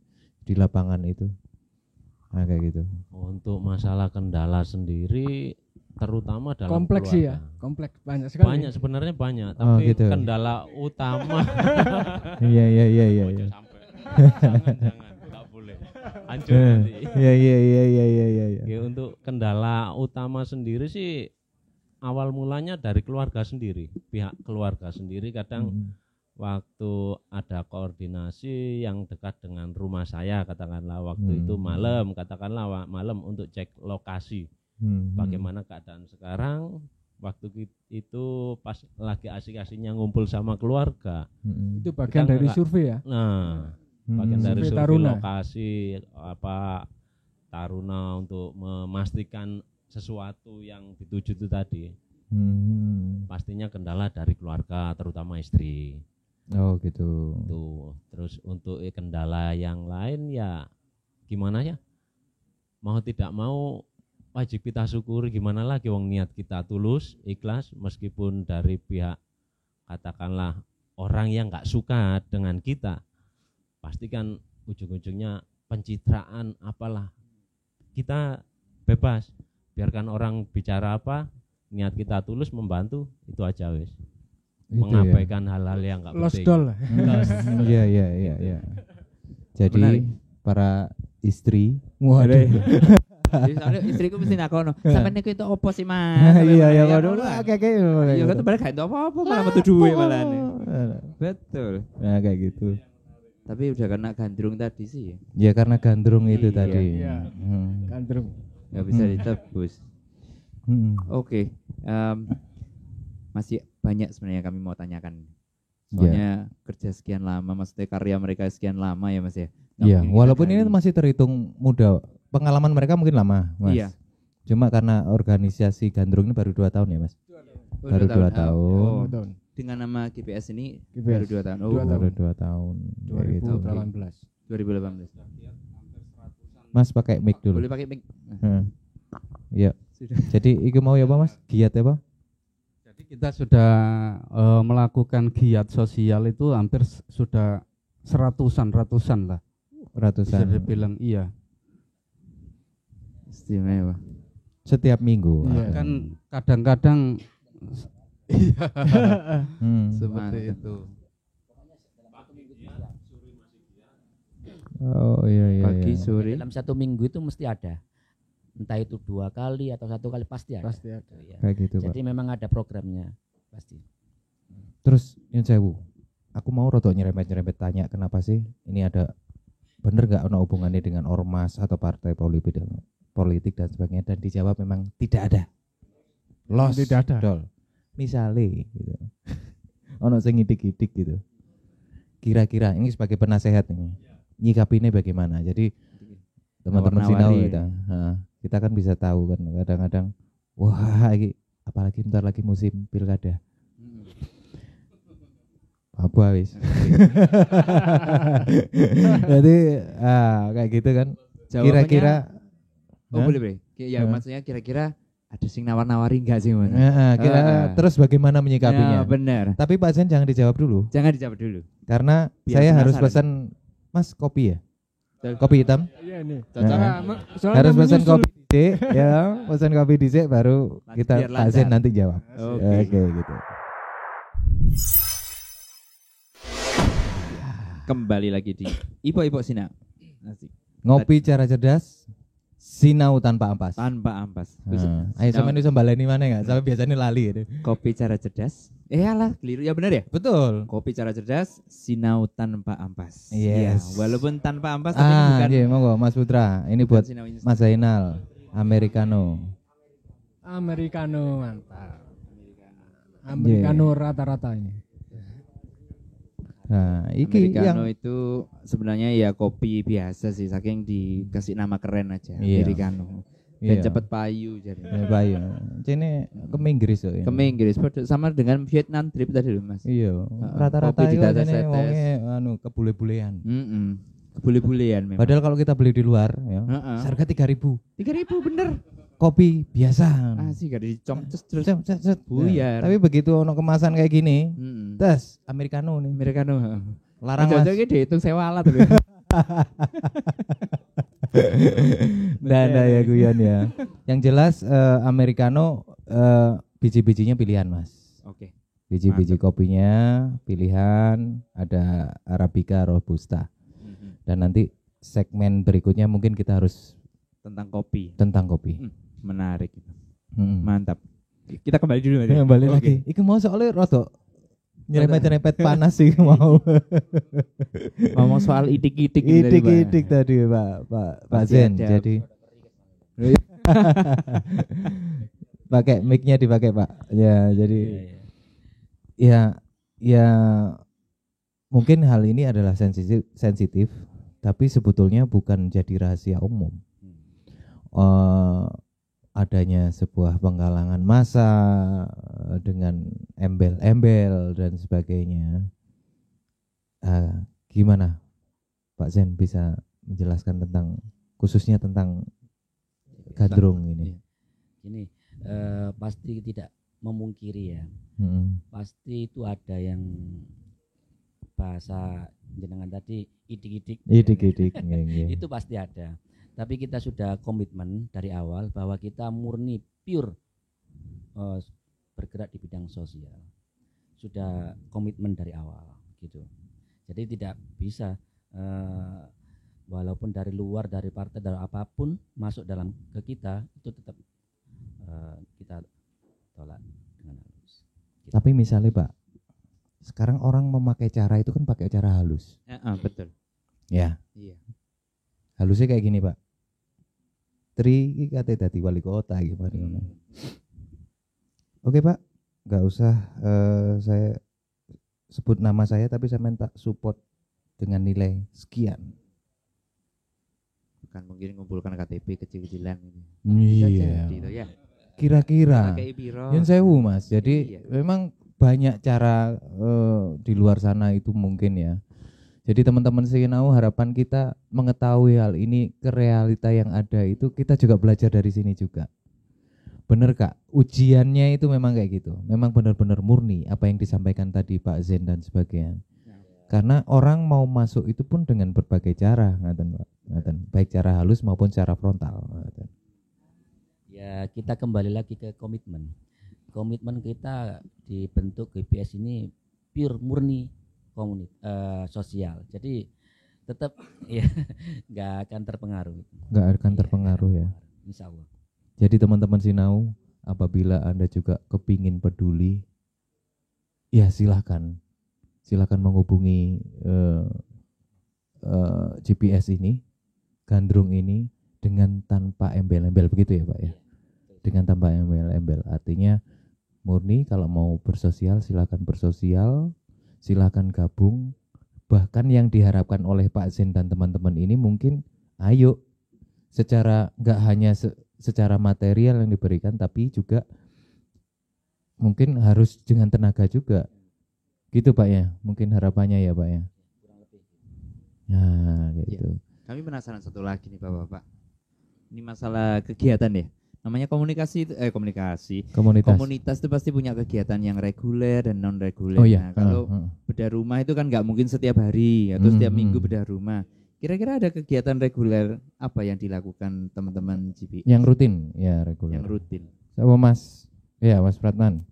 di lapangan itu. Nah kayak gitu. Untuk masalah kendala sendiri terutama dalam Kompleks sih ya, keluarga. kompleks banyak sekali. Banyak sebenarnya banyak, Oh, tapi gitu. kendala utama Iya. jangan nggak boleh hancur nanti. Iya. Ya, untuk kendala utama sendiri sih awal mulanya dari keluarga sendiri, pihak keluarga sendiri kadang waktu ada koordinasi yang dekat dengan rumah saya, katakanlah waktu itu malam, malam untuk cek lokasi bagaimana keadaan sekarang. Waktu itu pas lagi asik-asiknya ngumpul sama keluarga, Itu bagian Kita dari nggak- survei ya. nah bagian dari Survei survei Taruna. lokasi Taruna untuk memastikan sesuatu yang dituju itu tadi. Pastinya kendala dari keluarga, terutama istri. Oh gitu. Tuh, terus untuk kendala yang lain ya gimana ya? Mau tidak mau wajib kita syukuri, gimana lagi wong niat kita tulus, ikhlas meskipun dari pihak katakanlah orang yang nggak suka dengan kita. Pastikan ujung-ujungnya pencitraan apalah. Kita bebas, biarkan orang bicara apa, niat kita tulus membantu, itu aja wis. Itu Mengabaikan hal-hal yang nggak Lost penting. doll. Iya. Jadi Menarik. para istri, Jadi soalnya istriku mesti nakono. Sampai niku itu opo sih Mas? iya Ngono. waduh kayak Iya kan padahal gak entuk apa-apa malah metu duwe malah. Betul. Nah kayak gitu. Tapi udah kena gandrung tadi sih ya. Ya karena gandrung itu Iya, tadi. iya. Gandrung. Gak bisa ditebus. Oke. Masih banyak sebenarnya kami mau tanyakan. Soalnya kerja sekian lama, maksudnya karya mereka sekian lama ya Mas ya. Nggak Iya, mungkin kita walaupun ini gali. masih terhitung muda. Pengalaman mereka mungkin lama, Mas. Iya. Cuma karena organisasi gandrung ini baru 2 tahun ya, Mas. Baru 2 tahun. Oh, Tahun dengan nama GPS ini GPS. baru 2 tahun. Oh, 2 tahun. Baru 2 tahun. Kayak gitu. 2018. 2018. Mas pakai mic dulu. Boleh pakai mic. Iya. Sudah. Jadi itu mau ya Pak Mas? Giat ya Pak? Jadi kita sudah melakukan giat sosial itu hampir sudah ratusan lah. Bisa Ratusan. dibilang iya. Istimewa. Setiap minggu. Iya. ada. Kan kadang-kadang Seperti Mantap. itu. Oh iya. Pagi, Iya. sore. Dalam 1 minggu itu mesti ada. Entah itu 2 kali atau 1 kali pasti ada. Pasti ada. Ya. Kayak gitu Pak. Jadi memang ada programnya pasti. Terus Nyun Sewu, aku mau rotok nyerempet tanya kenapa sih ini ada bener nggak ono hubungannya dengan ormas atau partai politik dan sebagainya, dan dijawab memang tidak ada. Lost. Tidak ada. Dol. misale gitu. Ono sing idik-idik gitu. Kira-kira ini sebagai penasehat ini. Nyikapinnya bagaimana? Jadi teman-teman sinau kita kan bisa tahu kan kadang-kadang wah ini apalagi bentar lagi musim pilkada. Apa wis. Jadi kayak gitu kan. Kira-kira boleh bre. Ya maksudnya kira-kira ada sing nawar-nawari enggak sih Mas? Terus bagaimana menyikapinya? Ya, benar. Tapi Pak Zen jangan dijawab dulu. Jangan dijawab dulu. Karena Biar saya penasaran. harus pesan Mas kopi ya. Kopi hitam. Iya nih. Harus pesan kopi dhisik ya, pesan kopi dhisik baru Lanjut kita biar Pak Zen lancar. nanti jawab. Oke gitu. Kembali lagi di Ipo-Ipo Sinau. Asik. Ngopi cara cerdas, sinau tanpa ampas. Tanpa ampas. Ayo sampean iso baleni mana enggak? Sampai biasanya lali itu. Kopi cara cerdas. Alah, keliru ya benar ya? Betul. Kopi cara cerdas, sinau tanpa ampas. Yes. Ya, walaupun tanpa ampas tapi ini bukan Iya, monggo Mas Putra. Ini buat sinau instan. Mas Zainal, Americano. Americano mantap. Americano rata-rata ini. Nah, iki Americano yang itu sebenarnya ya kopi biasa sih, saking dikasih nama keren aja, Iya. Americano. Dan iya. cepet payu jadi. Bayu. Cene ke Inggris kok. Ke Inggris sama dengan Vietnam trip tadi loh Mas. Iya, rata-rata kopi itu ditetes-tetes. jane wonge kebule-bulean. Kebule-bulean memang. Padahal kalau kita beli di luar ya, Heeh. harga 3.000. 3.000 bener. Kopi biasa. Asik gak dicom terus Cet. buyar. Tapi begitu ono kemasan kayak gini, Mm-mm. tes Americano nih. Americano. Larang Mas. Mas. Jadi dihitung sewa alat loh. Dana ya guyon ya. Yang jelas Americano biji-bijinya pilihan Mas. Oke. Biji-biji kopinya pilihan, ada Arabica, Robusta. Dan nanti segmen berikutnya mungkin kita harus Tentang kopi. tentang kopi. Menarik. Mm. Mantap. Kita kembali dulu Mas. Ya, balik Oke. lagi. Iku mau soalnya rada nyerempet-nyerempet panas sih mau. Ngomong soal itik-itik ini tadi, Pak. Itik-itik tadi Pak Pasti Zen. ada. Jadi pakai mic-nya dipakai Pak. Ya, jadi ya mungkin hal ini adalah sensitif tapi sebetulnya bukan jadi rahasia umum. Adanya sebuah penggalangan massa dengan embel-embel dan sebagainya. Gimana Pak Zen bisa menjelaskan tentang khususnya tentang gandrung ini? Ini pasti tidak memungkiri ya. Pasti itu ada yang bahasa jenengan tadi idik-idik. Idik-idik. nggih. Itu pasti ada. Tapi kita sudah komitmen dari awal bahwa kita murni pure bergerak di bidang sosial. Sudah komitmen dari awal gitu. Jadi tidak bisa walaupun dari luar, dari partai, dari apapun masuk dalam ke kita itu tetap kita tolak dengan halus. Gitu. Tapi misalnya Pak, sekarang orang memakai cara itu kan pakai cara halus. Betul. Ya. Iya. Halusnya kayak gini Pak. Tri iki kate dadi wali kota gimana ngono. Oke Pak, nggak usah saya sebut nama saya tapi saya minta support dengan nilai sekian. Bukan mungkin ngumpulkan KTP kecil-kecilan gitu. Bisa Iya. jadi itu ya. Kira-kira. Pakai biro. Yen sewu Mas. Jadi Iya. memang banyak cara di luar sana itu mungkin ya. Jadi teman-teman Sinau harapan kita mengetahui hal ini ke realita yang ada itu kita juga belajar dari sini juga. Bener Kak, ujiannya itu memang kayak gitu. Memang benar-benar murni apa yang disampaikan tadi Pak Zen dan sebagainya. Karena orang mau masuk itu pun dengan berbagai cara, ngaten Pak. Ngaten, baik cara halus maupun cara frontal. Ngaten. Ya kita kembali lagi ke komitmen. Komitmen kita dibentuk GPS ini pure murni sosial. Jadi tetap ya nggak akan terpengaruh. Nggak akan Iya, terpengaruh ya. Insya Allah. Jadi teman-teman Sinau, apabila Anda juga kepingin peduli, ya silahkan menghubungi GPS ini, gandrung ini dengan tanpa embel-embel begitu ya Pak ya, dengan tanpa embel-embel. Artinya murni kalau mau bersosial silakan bersosial, silakan gabung. Bahkan yang diharapkan oleh Pak Zen dan teman-teman ini mungkin ayo secara nggak hanya secara material yang diberikan, tapi juga mungkin harus dengan tenaga juga. Gitu Pak ya, mungkin harapannya ya Pak ya. Nah gitu. Kami penasaran satu lagi nih Bapak-bapak. Ini masalah kegiatan ya. Namanya komunikasi itu komunitas itu pasti punya kegiatan yang reguler dan non reguler. Oh iya. Nah, kalau bedah rumah itu kan nggak mungkin setiap hari atau setiap minggu bedah rumah. Kira-kira ada kegiatan reguler apa yang dilakukan teman-teman GP? Yang rutin ya reguler. Yang rutin. Sama Mas, ya Mas Pratman.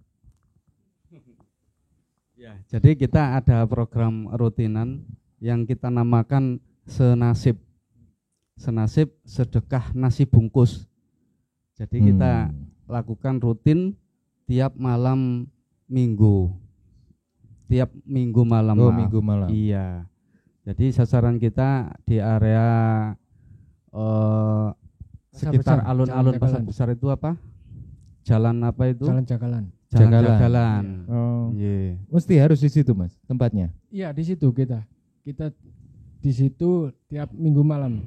Ya, jadi kita ada program rutinan yang kita namakan senasib. Senasib sedekah nasi bungkus. Jadi kita lakukan rutin tiap malam minggu. Tiap minggu malam. Oh, minggu malam. Iya. Jadi sasaran kita di area sekitar alun-alun pasar besar itu apa? Jalan apa itu? Jalan Jagalan. Jalan Jagalan. Oh. Yeah. Mesti harus di situ Mas, tempatnya. Iya, di situ kita di situ tiap minggu malam.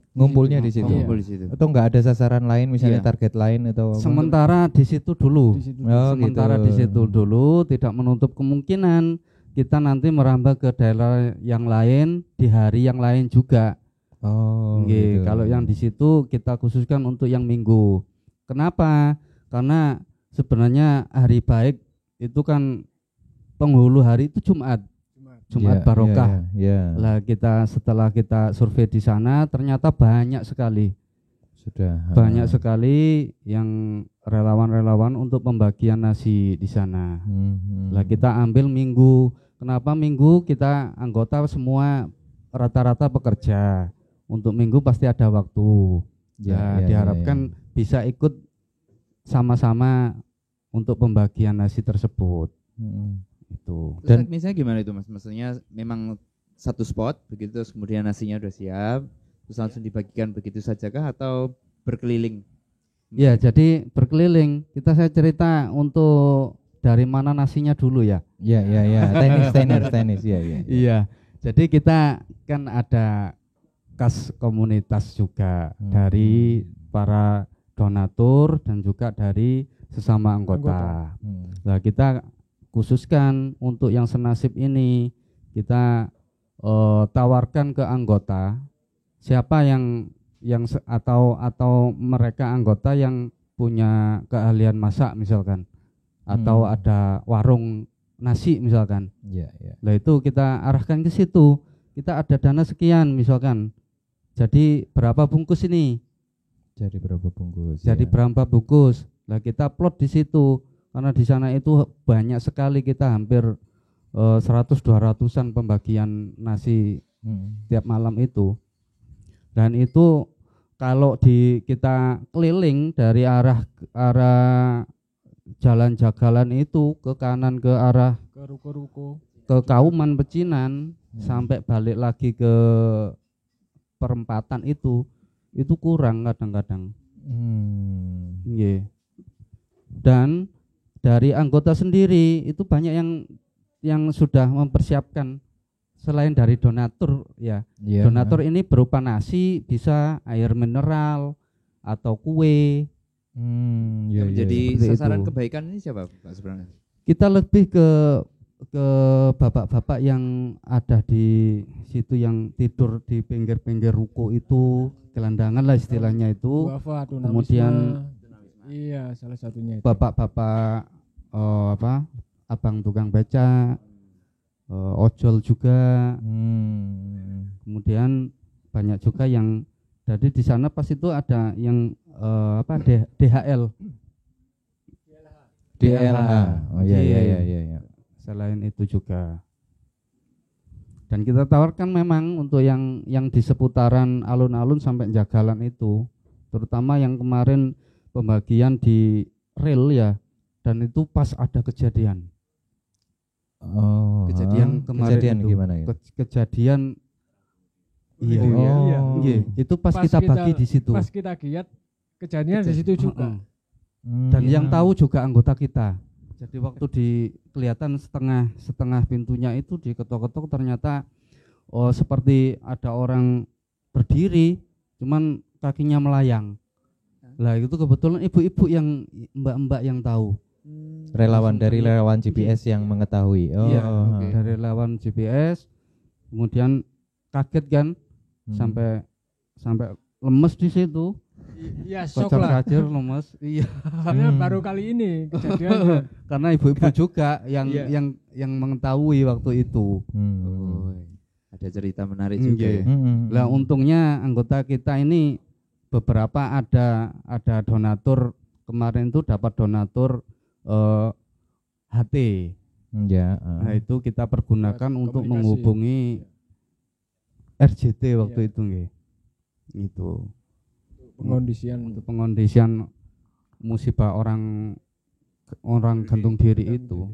Ngumpulnya di situ. Ngumpul di situ. Atau enggak ada sasaran lain misalnya Iya. target lain atau apa? Sementara di situ dulu. Oh, Sementara gitu. di situ dulu, tidak menutup kemungkinan kita nanti merambah ke daerah yang lain di hari yang lain juga. Oh, Nggih, gitu. kalau yang di situ kita khususkan untuk yang minggu. Kenapa? Karena sebenarnya hari baik itu kan penghulu hari itu Jumat. Jumat Iya, barokah. iya, iya. Lah setelah kita survei di sana ternyata banyak sekali. Sudah. Banyak sekali yang relawan-relawan untuk pembagian nasi di sana. Lah kita ambil minggu. Kenapa minggu? Kita anggota semua rata-rata pekerja. Untuk minggu pasti ada waktu. Ya, Ya, diharapkan bisa ikut sama-sama untuk pembagian nasi tersebut. Itu. Dan misalnya gimana itu Mas? Maksudnya memang satu spot begitu terus kemudian nasinya udah siap terus langsung dibagikan begitu saja kah atau berkeliling? Ya, jadi berkeliling. Saya cerita untuk dari mana nasinya dulu ya. Ya. Tenis, ya. Iya. Jadi kita kan ada kas komunitas juga dari para donatur dan juga dari sesama anggota. Nah, kita khususkan untuk yang senasib ini kita tawarkan ke anggota siapa yang atau mereka anggota yang punya keahlian masak misalkan atau ada warung nasi misalkan. Iya. Lah itu kita arahkan ke situ. Kita ada dana sekian misalkan. Jadi berapa bungkus ini? Jadi berapa bungkus? Jadi berapa bungkus? Lah kita plot di situ. Karena di sana itu banyak sekali kita hampir 100-200an pembagian nasi tiap malam itu. Dan itu kalau kita keliling dari arah Jalan Jagalan itu ke kanan ke arah Ke ruko-ruko. ke Kauman Pecinan sampai balik lagi ke perempatan itu kurang kadang-kadang. Dan dari anggota sendiri itu banyak yang sudah mempersiapkan selain dari donatur ya. Donatur ini berupa nasi, bisa air mineral atau kue. Yang menjadi sasaran itu. kebaikan ini siapa Pak sebenarnya? Kita lebih ke bapak-bapak yang ada di situ yang tidur di pinggir-pinggir ruko itu, gelandangan lah istilahnya itu. Kemudian iya, salah satunya itu. Bapak-bapak abang tukang beca, ojol juga. Kemudian banyak juga yang jadi di sana pas itu ada yang DHL. DLH. Oh iya. Selain itu juga. Dan kita tawarkan memang untuk yang di seputaran alun-alun sampai Jagalan itu, terutama yang kemarin pembagian di rel ya, dan itu pas ada kejadian. Kejadian kemarin kejadian itu. gimana ya? Kejadian iya. Iya. Itu pas kita bagi di situ. Pas kita giat kejadian di situ juga. Dan yang tahu juga anggota kita. Jadi waktu kelihatan setengah pintunya itu diketok-ketok, ternyata seperti ada orang berdiri, cuman kakinya melayang. Lah itu kebetulan ibu-ibu yang mbak-mbak yang tahu. Relawan dari relawan GPS yang mengetahui. Iya, dari relawan GPS. Kemudian kaget kan, sampai lemes di situ. Iya, shock lah. Kocar-kacir lemes. Iya. Soalnya baru kali ini kejadiannya. Karena ibu-ibu juga yang mengetahui waktu itu. Ada cerita menarik juga ya. Lah untungnya anggota kita ini beberapa ada donatur, kemarin itu dapat donatur HT. Nah itu kita pergunakan untuk menghubungi RJT waktu itu nggih. Itu untuk pengondisian musibah orang gantung diri itu.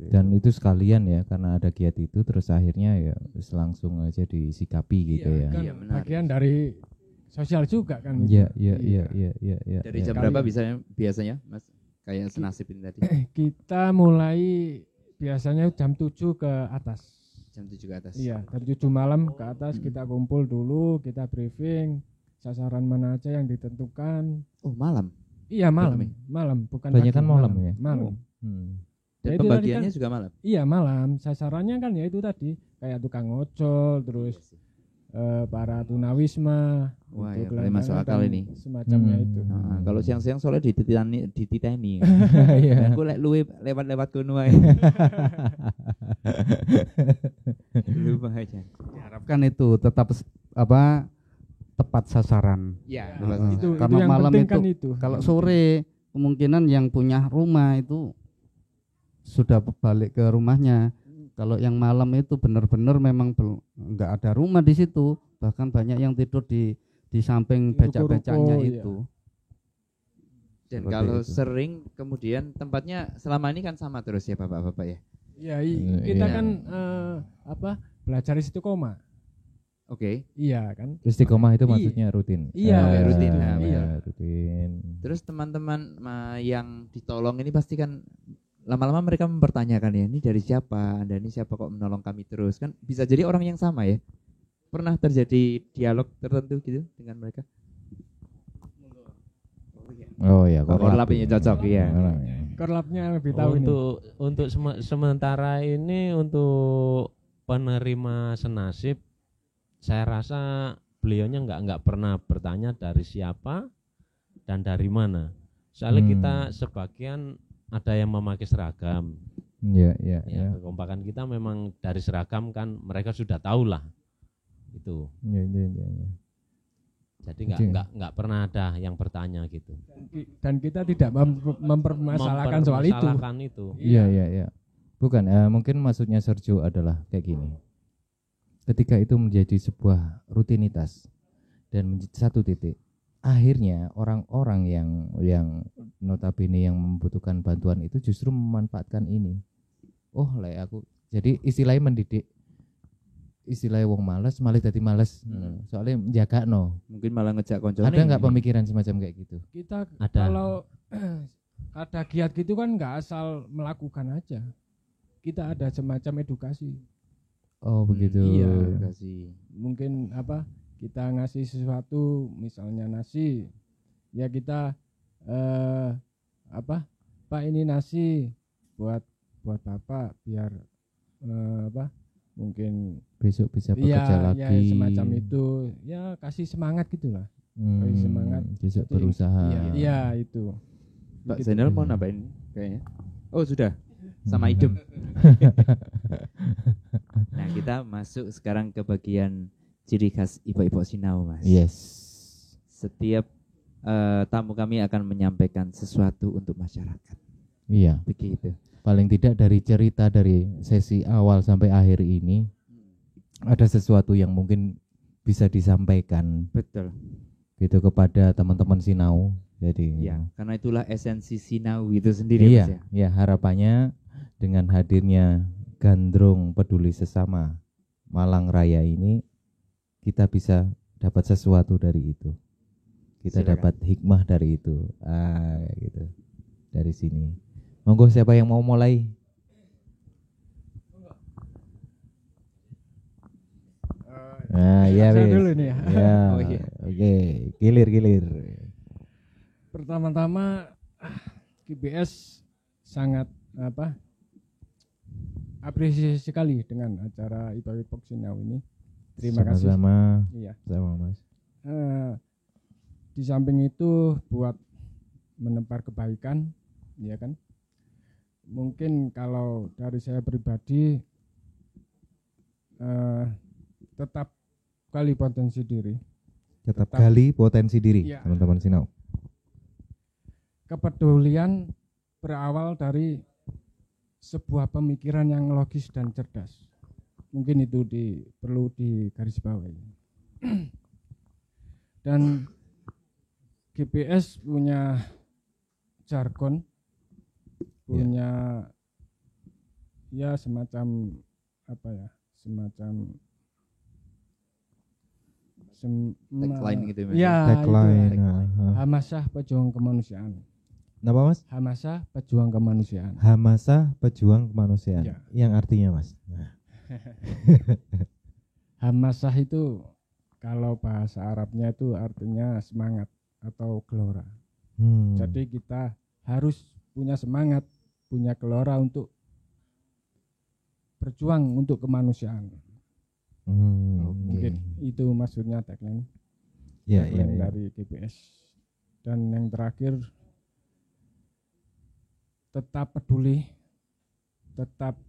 Dan itu sekalian ya, karena ada giat itu terus akhirnya ya langsung aja disikapi gitu ya. Kan bagian dari sosial juga kan. Iya. Dari jam berapa biasanya Mas kayak senasib ini tadi? Kita mulai biasanya jam 7 ke atas. Jam 7 ke atas. Iya, jam 7 malam ke atas kita kumpul dulu, kita briefing sasaran mana aja yang ditentukan. Oh, malam. Iya, malam, bukan banyak kan malam ya. Malam. Dan Ya, pembagiannya kan, juga malam. Iya, malam. Sasarannya kan ya itu tadi, kayak tukang ojol, terus para tunawisma. Wah, ya paling masuk akal ini. Semacamnya itu. Nah, kalau siang-siang soalnya dititeni. Aku lewat kono ae. Lupa aja. Diharapkan itu tetap tepat sasaran. Ya, Itu karena yang malam penting itu, kan itu. kalau sore kemungkinan yang punya rumah itu sudah balik ke rumahnya. Kalau yang malam itu benar-benar memang nggak ada rumah di situ, bahkan banyak yang tidur di samping becak-becaknya itu. Dan Seperti kalau itu. sering kemudian tempatnya selama ini kan sama terus ya Bapak-bapak ya. Ya, kita kan belajar istiqomah. Oke. Iya kan. Istiqomah itu maksudnya rutin. Iya, rutin. Rutin. Terus teman-teman yang ditolong ini pasti kan lama-lama mereka mempertanyakan ya, ini dari siapa? Anda ini siapa kok menolong kami terus? Kan bisa jadi orang yang sama ya. Pernah terjadi dialog tertentu gitu dengan mereka? Oh ya, korlapnya cocok ya. Korlapnya lebih tahu ini. Untuk sementara ini untuk penerima senasib, saya rasa beliaunya nggak pernah bertanya dari siapa dan dari mana. Soalnya kita sebagian ada yang memakai seragam. Iya. Kekompakan kita memang dari seragam kan mereka sudah tahu lah itu. Iya. Jadi nggak pernah ada yang bertanya gitu. Dan kita tidak mempermasalahkan soal itu. Iya. Bukan, mungkin maksudnya Sergio adalah kayak gini. Ketika itu menjadi sebuah rutinitas dan menjadi satu titik, akhirnya orang-orang yang notabene yang membutuhkan bantuan itu justru memanfaatkan ini. Oh, aku jadi istilahnya mendidik, istilahnya wong malas malah jadi malas. Soalnya menjaga mungkin malah ngejak konco. Ada nggak pemikiran semacam kayak gitu? Kita ada. Kalau ada giat gitu kan nggak asal melakukan aja. Kita ada semacam edukasi. Oh begitu. Iya. Edukasi. Mungkin kita ngasih sesuatu, misalnya nasi, ya kita Pak ini nasi buat Bapak biar mungkin besok bisa bekerja lagi. Ya semacam itu, ya kasih semangat gitulah. Kasih semangat. Besok berusaha. Iya itu. Pak Zainal mau nambahin kayaknya. Oh sudah, sama hidup. Nah kita masuk sekarang ke bagian ciri khas Ipok-Ipok Sinau, Mas. Yes. Setiap tamu kami akan menyampaikan sesuatu untuk masyarakat. Iya. Begitu. Paling tidak dari cerita dari sesi awal sampai akhir ini ada sesuatu yang mungkin bisa disampaikan. Betul. Gitu kepada teman-teman Sinau. Jadi. Ya, karena itulah esensi Sinau itu sendiri, iya, Mas ya. Iya, harapannya dengan hadirnya Gandrung Peduli Sesama Malang Raya ini kita bisa dapat sesuatu dari itu. Kita Silakan. dapat hikmah dari itu. Gitu. Dari sini. Monggo siapa yang mau mulai? Iya, saya Wis. dulu nih ya. Ya. Oh, iya. Oke, gilir. Pertama-tama GBS sangat apresiasi sekali dengan acara IPA Sinau ini. Terima kasih. Sama-sama. Iya. Sama Mas. Di samping itu buat menempar kebaikan, ya kan. Mungkin kalau dari saya pribadi tetap gali potensi diri. Tetap Tetap. gali potensi diri, Iya. teman-teman Sinau. Kepedulian berawal dari sebuah pemikiran yang logis dan cerdas. Mungkin itu perlu digarisbawahi. Dan GPS punya jargon, punya ya semacam Tagline gitu ya, Mas? ya, Tagline. itu. Hamasah pejuang kemanusiaan. Kenapa Mas? Hamasah pejuang kemanusiaan. Hamasa pejuang kemanusiaan. Ya. Yang artinya Mas. Hamasah itu kalau bahasa Arabnya itu artinya semangat atau gelora. Jadi kita harus punya semangat, punya gelora untuk berjuang untuk kemanusiaan. Mungkin itu maksudnya tagline Ya. dari GPS. Dan yang terakhir, tetap peduli, tetap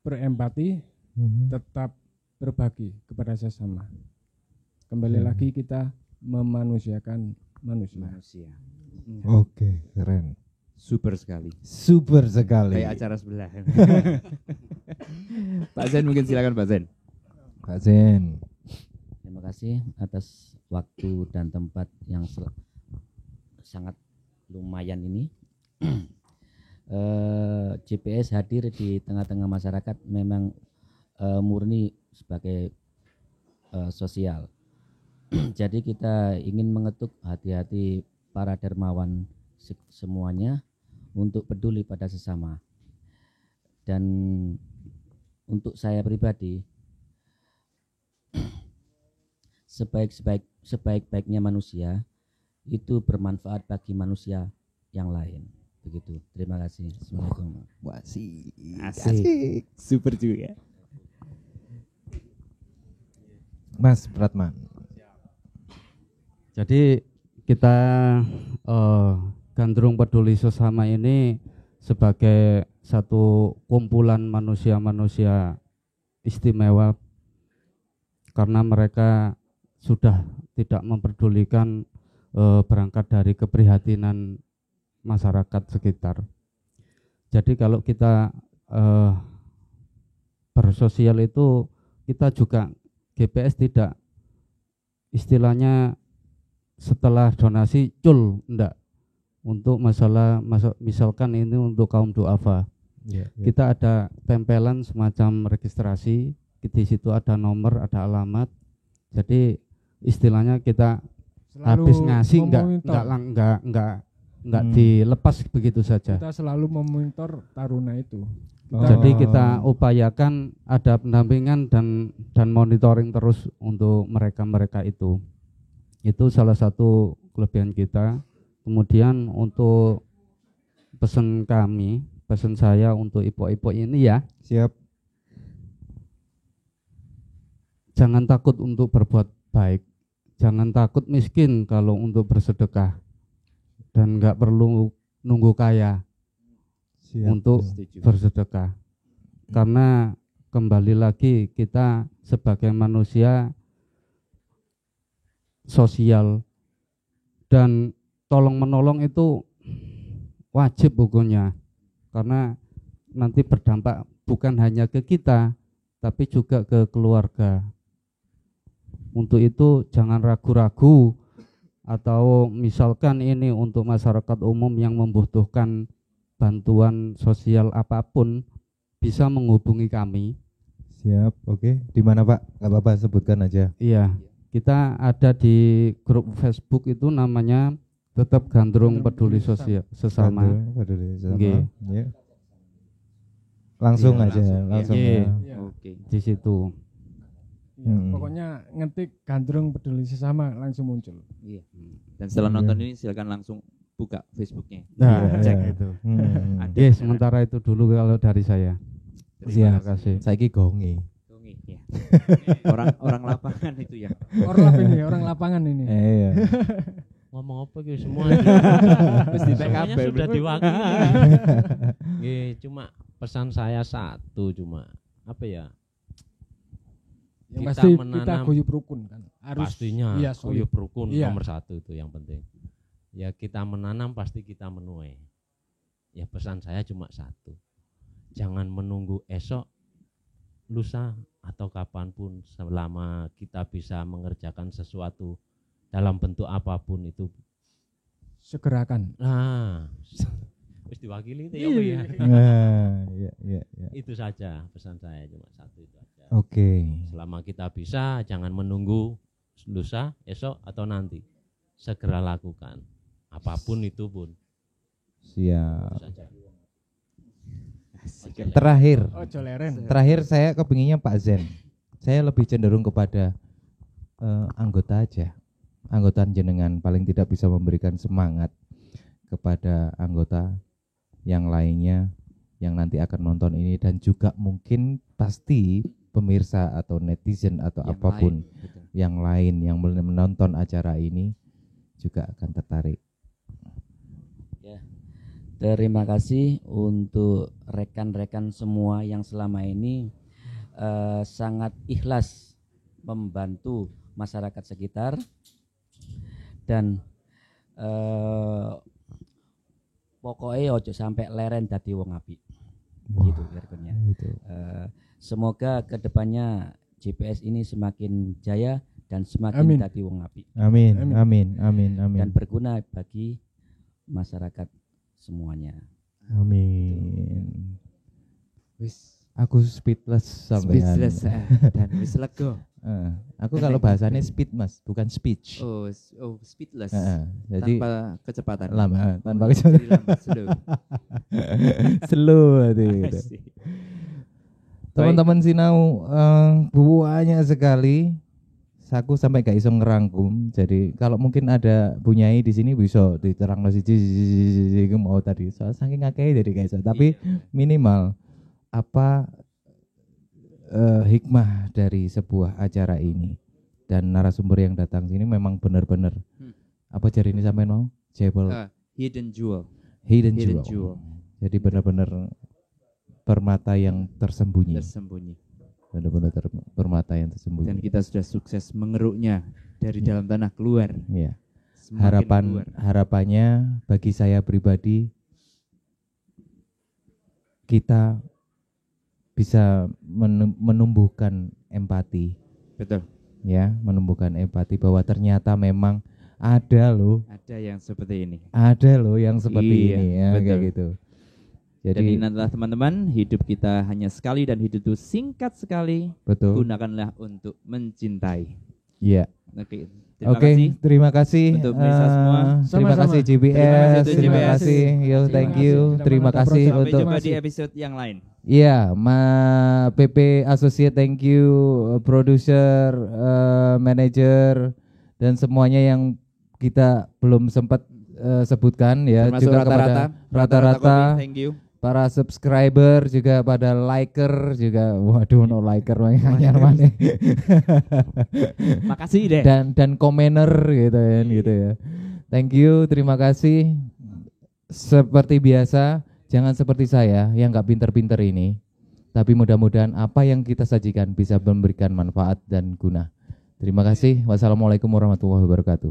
berempati, tetap berbagi kepada sesama. Kembali lagi kita memanusiakan manusia. Oke, keren. Super sekali. Super sekali. Kayak acara sebelah. Pak Zen mungkin silakan Pak Zen. Pak Zen. Terima kasih atas waktu dan tempat yang sangat lumayan ini. GPS hadir di tengah-tengah masyarakat memang murni sebagai sosial. Jadi kita ingin mengetuk hati-hati para dermawan semuanya untuk peduli pada sesama. Dan untuk saya pribadi, sebaik-baiknya manusia itu bermanfaat bagi manusia yang lain. Begitu. Terima kasih. Assalamualaikum. Asik. Super juga. Mas Pratman. Jadi kita gandrung peduli sesama ini sebagai satu kumpulan manusia-manusia istimewa karena mereka sudah tidak memperdulikan berangkat dari keprihatinan masyarakat sekitar. Jadi kalau kita bersosial itu kita juga GPS tidak istilahnya setelah donasi enggak untuk misalkan ini untuk kaum duafa. Kita ada tempelan semacam registrasi, di situ ada nomor, ada alamat. Jadi istilahnya kita habis ngasih enggak dilepas begitu saja. Kita selalu memonitor taruna itu. Jadi kita upayakan ada pendampingan dan monitoring terus untuk mereka itu. Itu salah satu kelebihan kita. Kemudian untuk pesan saya untuk ipo-ipo ini ya. Siap. Jangan takut untuk berbuat baik. Jangan takut miskin kalau untuk bersedekah. Dan enggak perlu nunggu kaya untuk bersedekah. Karena kembali lagi kita sebagai manusia sosial dan tolong menolong itu wajib hukumnya, karena nanti berdampak bukan hanya ke kita tapi juga ke keluarga. Untuk itu jangan ragu-ragu, atau misalkan ini untuk masyarakat umum yang membutuhkan bantuan sosial apapun bisa menghubungi kami. Siap, oke. Di mana Pak? Gak apa-apa, sebutkan aja. Iya, Kita ada di grup Facebook itu namanya Tetap Gandrung Peduli Sosial Sesama. Gandrung peduli sesama. Nggih. Ya. Langsung Iya, aja, langsung Iya. ya. Iya. Oke. Di situ. Iya, pokoknya ngetik Gandrung Peduli Sesama langsung muncul. Iya. Dan setelah nonton ini silakan langsung buka Facebooknya. Nah, Iya. cek itu. Ada Oke, sementara itu dulu kalau dari saya. Terima Siap. kasih. Saiki gongi. Dongi, ya. Orang lapangan itu ya. Orang lapangan ini. Iya. Ngomong apa gitu semua Mesti semuanya TKP, sudah bro. diwakili. Nggih, cuma pesan saya satu cuma apa ya? Yang Kita pasti kita menanam- guyub rukun kan. Harus Pastinya iya, guyub rukun Iya. nomor satu itu yang penting. Ya kita menanam pasti kita menuai. Ya pesan saya cuma satu. Jangan menunggu esok, lusa atau kapanpun selama kita bisa mengerjakan sesuatu dalam bentuk apapun itu. segerakan. Nah, wis diwakili itu ya, Pak, ya. Nah, iya. Itu saja pesan saya cuma satu itu aja. Oke. Selama kita bisa jangan menunggu lusa, esok atau nanti. Segera lakukan. Apapun itu pun. Siap. Itu saja. Ojo leren. Terakhir saya kepinginnya Pak Zen. Saya lebih cenderung kepada anggota aja. Anggota jenengan paling tidak bisa memberikan semangat kepada anggota yang lainnya yang nanti akan nonton ini, dan juga mungkin pasti pemirsa atau netizen atau Yang apapun lain, betul. yang lain yang menonton acara ini juga akan tertarik. Terima kasih untuk rekan-rekan semua yang selama ini sangat ikhlas membantu masyarakat sekitar, dan pokoknya ojo sampai leren dadi wong apik. Gitu jargonnya. Itu. Semoga kedepannya JPS ini semakin jaya dan semakin Amin. dadi wong apik Amin, Amin. amin, amin, dan amin. berguna bagi masyarakat semuanya. Amin. Wis Aku speechless sampai speechless dan wis lega. aku kalau bahasanya speed Mas, bukan speech. Speedless. Jadi Tanpa kecepatan. lama, tanpa Jadi kecepatan. lambat, slow. Slow gitu. Asik. Teman-teman Sinau banyak sekali. Aku sampai gak iso ngerangkum. Jadi kalau mungkin ada bunyai di sini bisa diterang siji mau tadi. Soal saking akeh jadi gak iso. Tapi minimal apa hikmah dari sebuah acara ini dan narasumber yang datang sini memang benar-benar apa cari ini sampai mau jebol Hidden jewel. hidden Hidden jewel. jewel. Jadi benar-benar permata yang tersembunyi. Tersembunyi. Benar-benar permata yang tersembunyi. Dan kita sudah sukses mengeruknya dari dalam tanah keluar. Iya. Semakin keluar. Harapannya bagi saya pribadi kita bisa menumbuhkan empati, Betul. ya, menumbuhkan empati bahwa ternyata memang ada loh Ada yang seperti ini. yang seperti Iya, ini ya, betul. kayak gitu. Dan Jadi ingatlah teman-teman, hidup kita hanya sekali dan hidup itu singkat sekali. betul. Gunakanlah untuk mencintai. Iya. Oke. Terima Oke, kasih. terima kasih untuk pemirsa semua. Terima Sama-sama. kasih Terima kasih GBS, untuk terima GBS. kasih. Yo, Terima thank kasih. you. Sudah Terima menonton kasih program. Sampai untuk jumpa di episode yang lain. iya, PP Associate, thank you, producer, manager, dan semuanya yang kita belum sempat sebutkan ya, Termasuk juga rata-rata. rata-rata Kopi, thank you. para subscriber juga, pada liker juga, waduh no liker hanya mana Makasih deh. dan komener gitu kan gitu ya. Thank you, terima kasih. Seperti biasa, jangan seperti saya yang nggak pinter-pinter ini, tapi mudah-mudahan apa yang kita sajikan bisa memberikan manfaat dan guna. Terima kasih. Wassalamualaikum warahmatullahi wabarakatuh.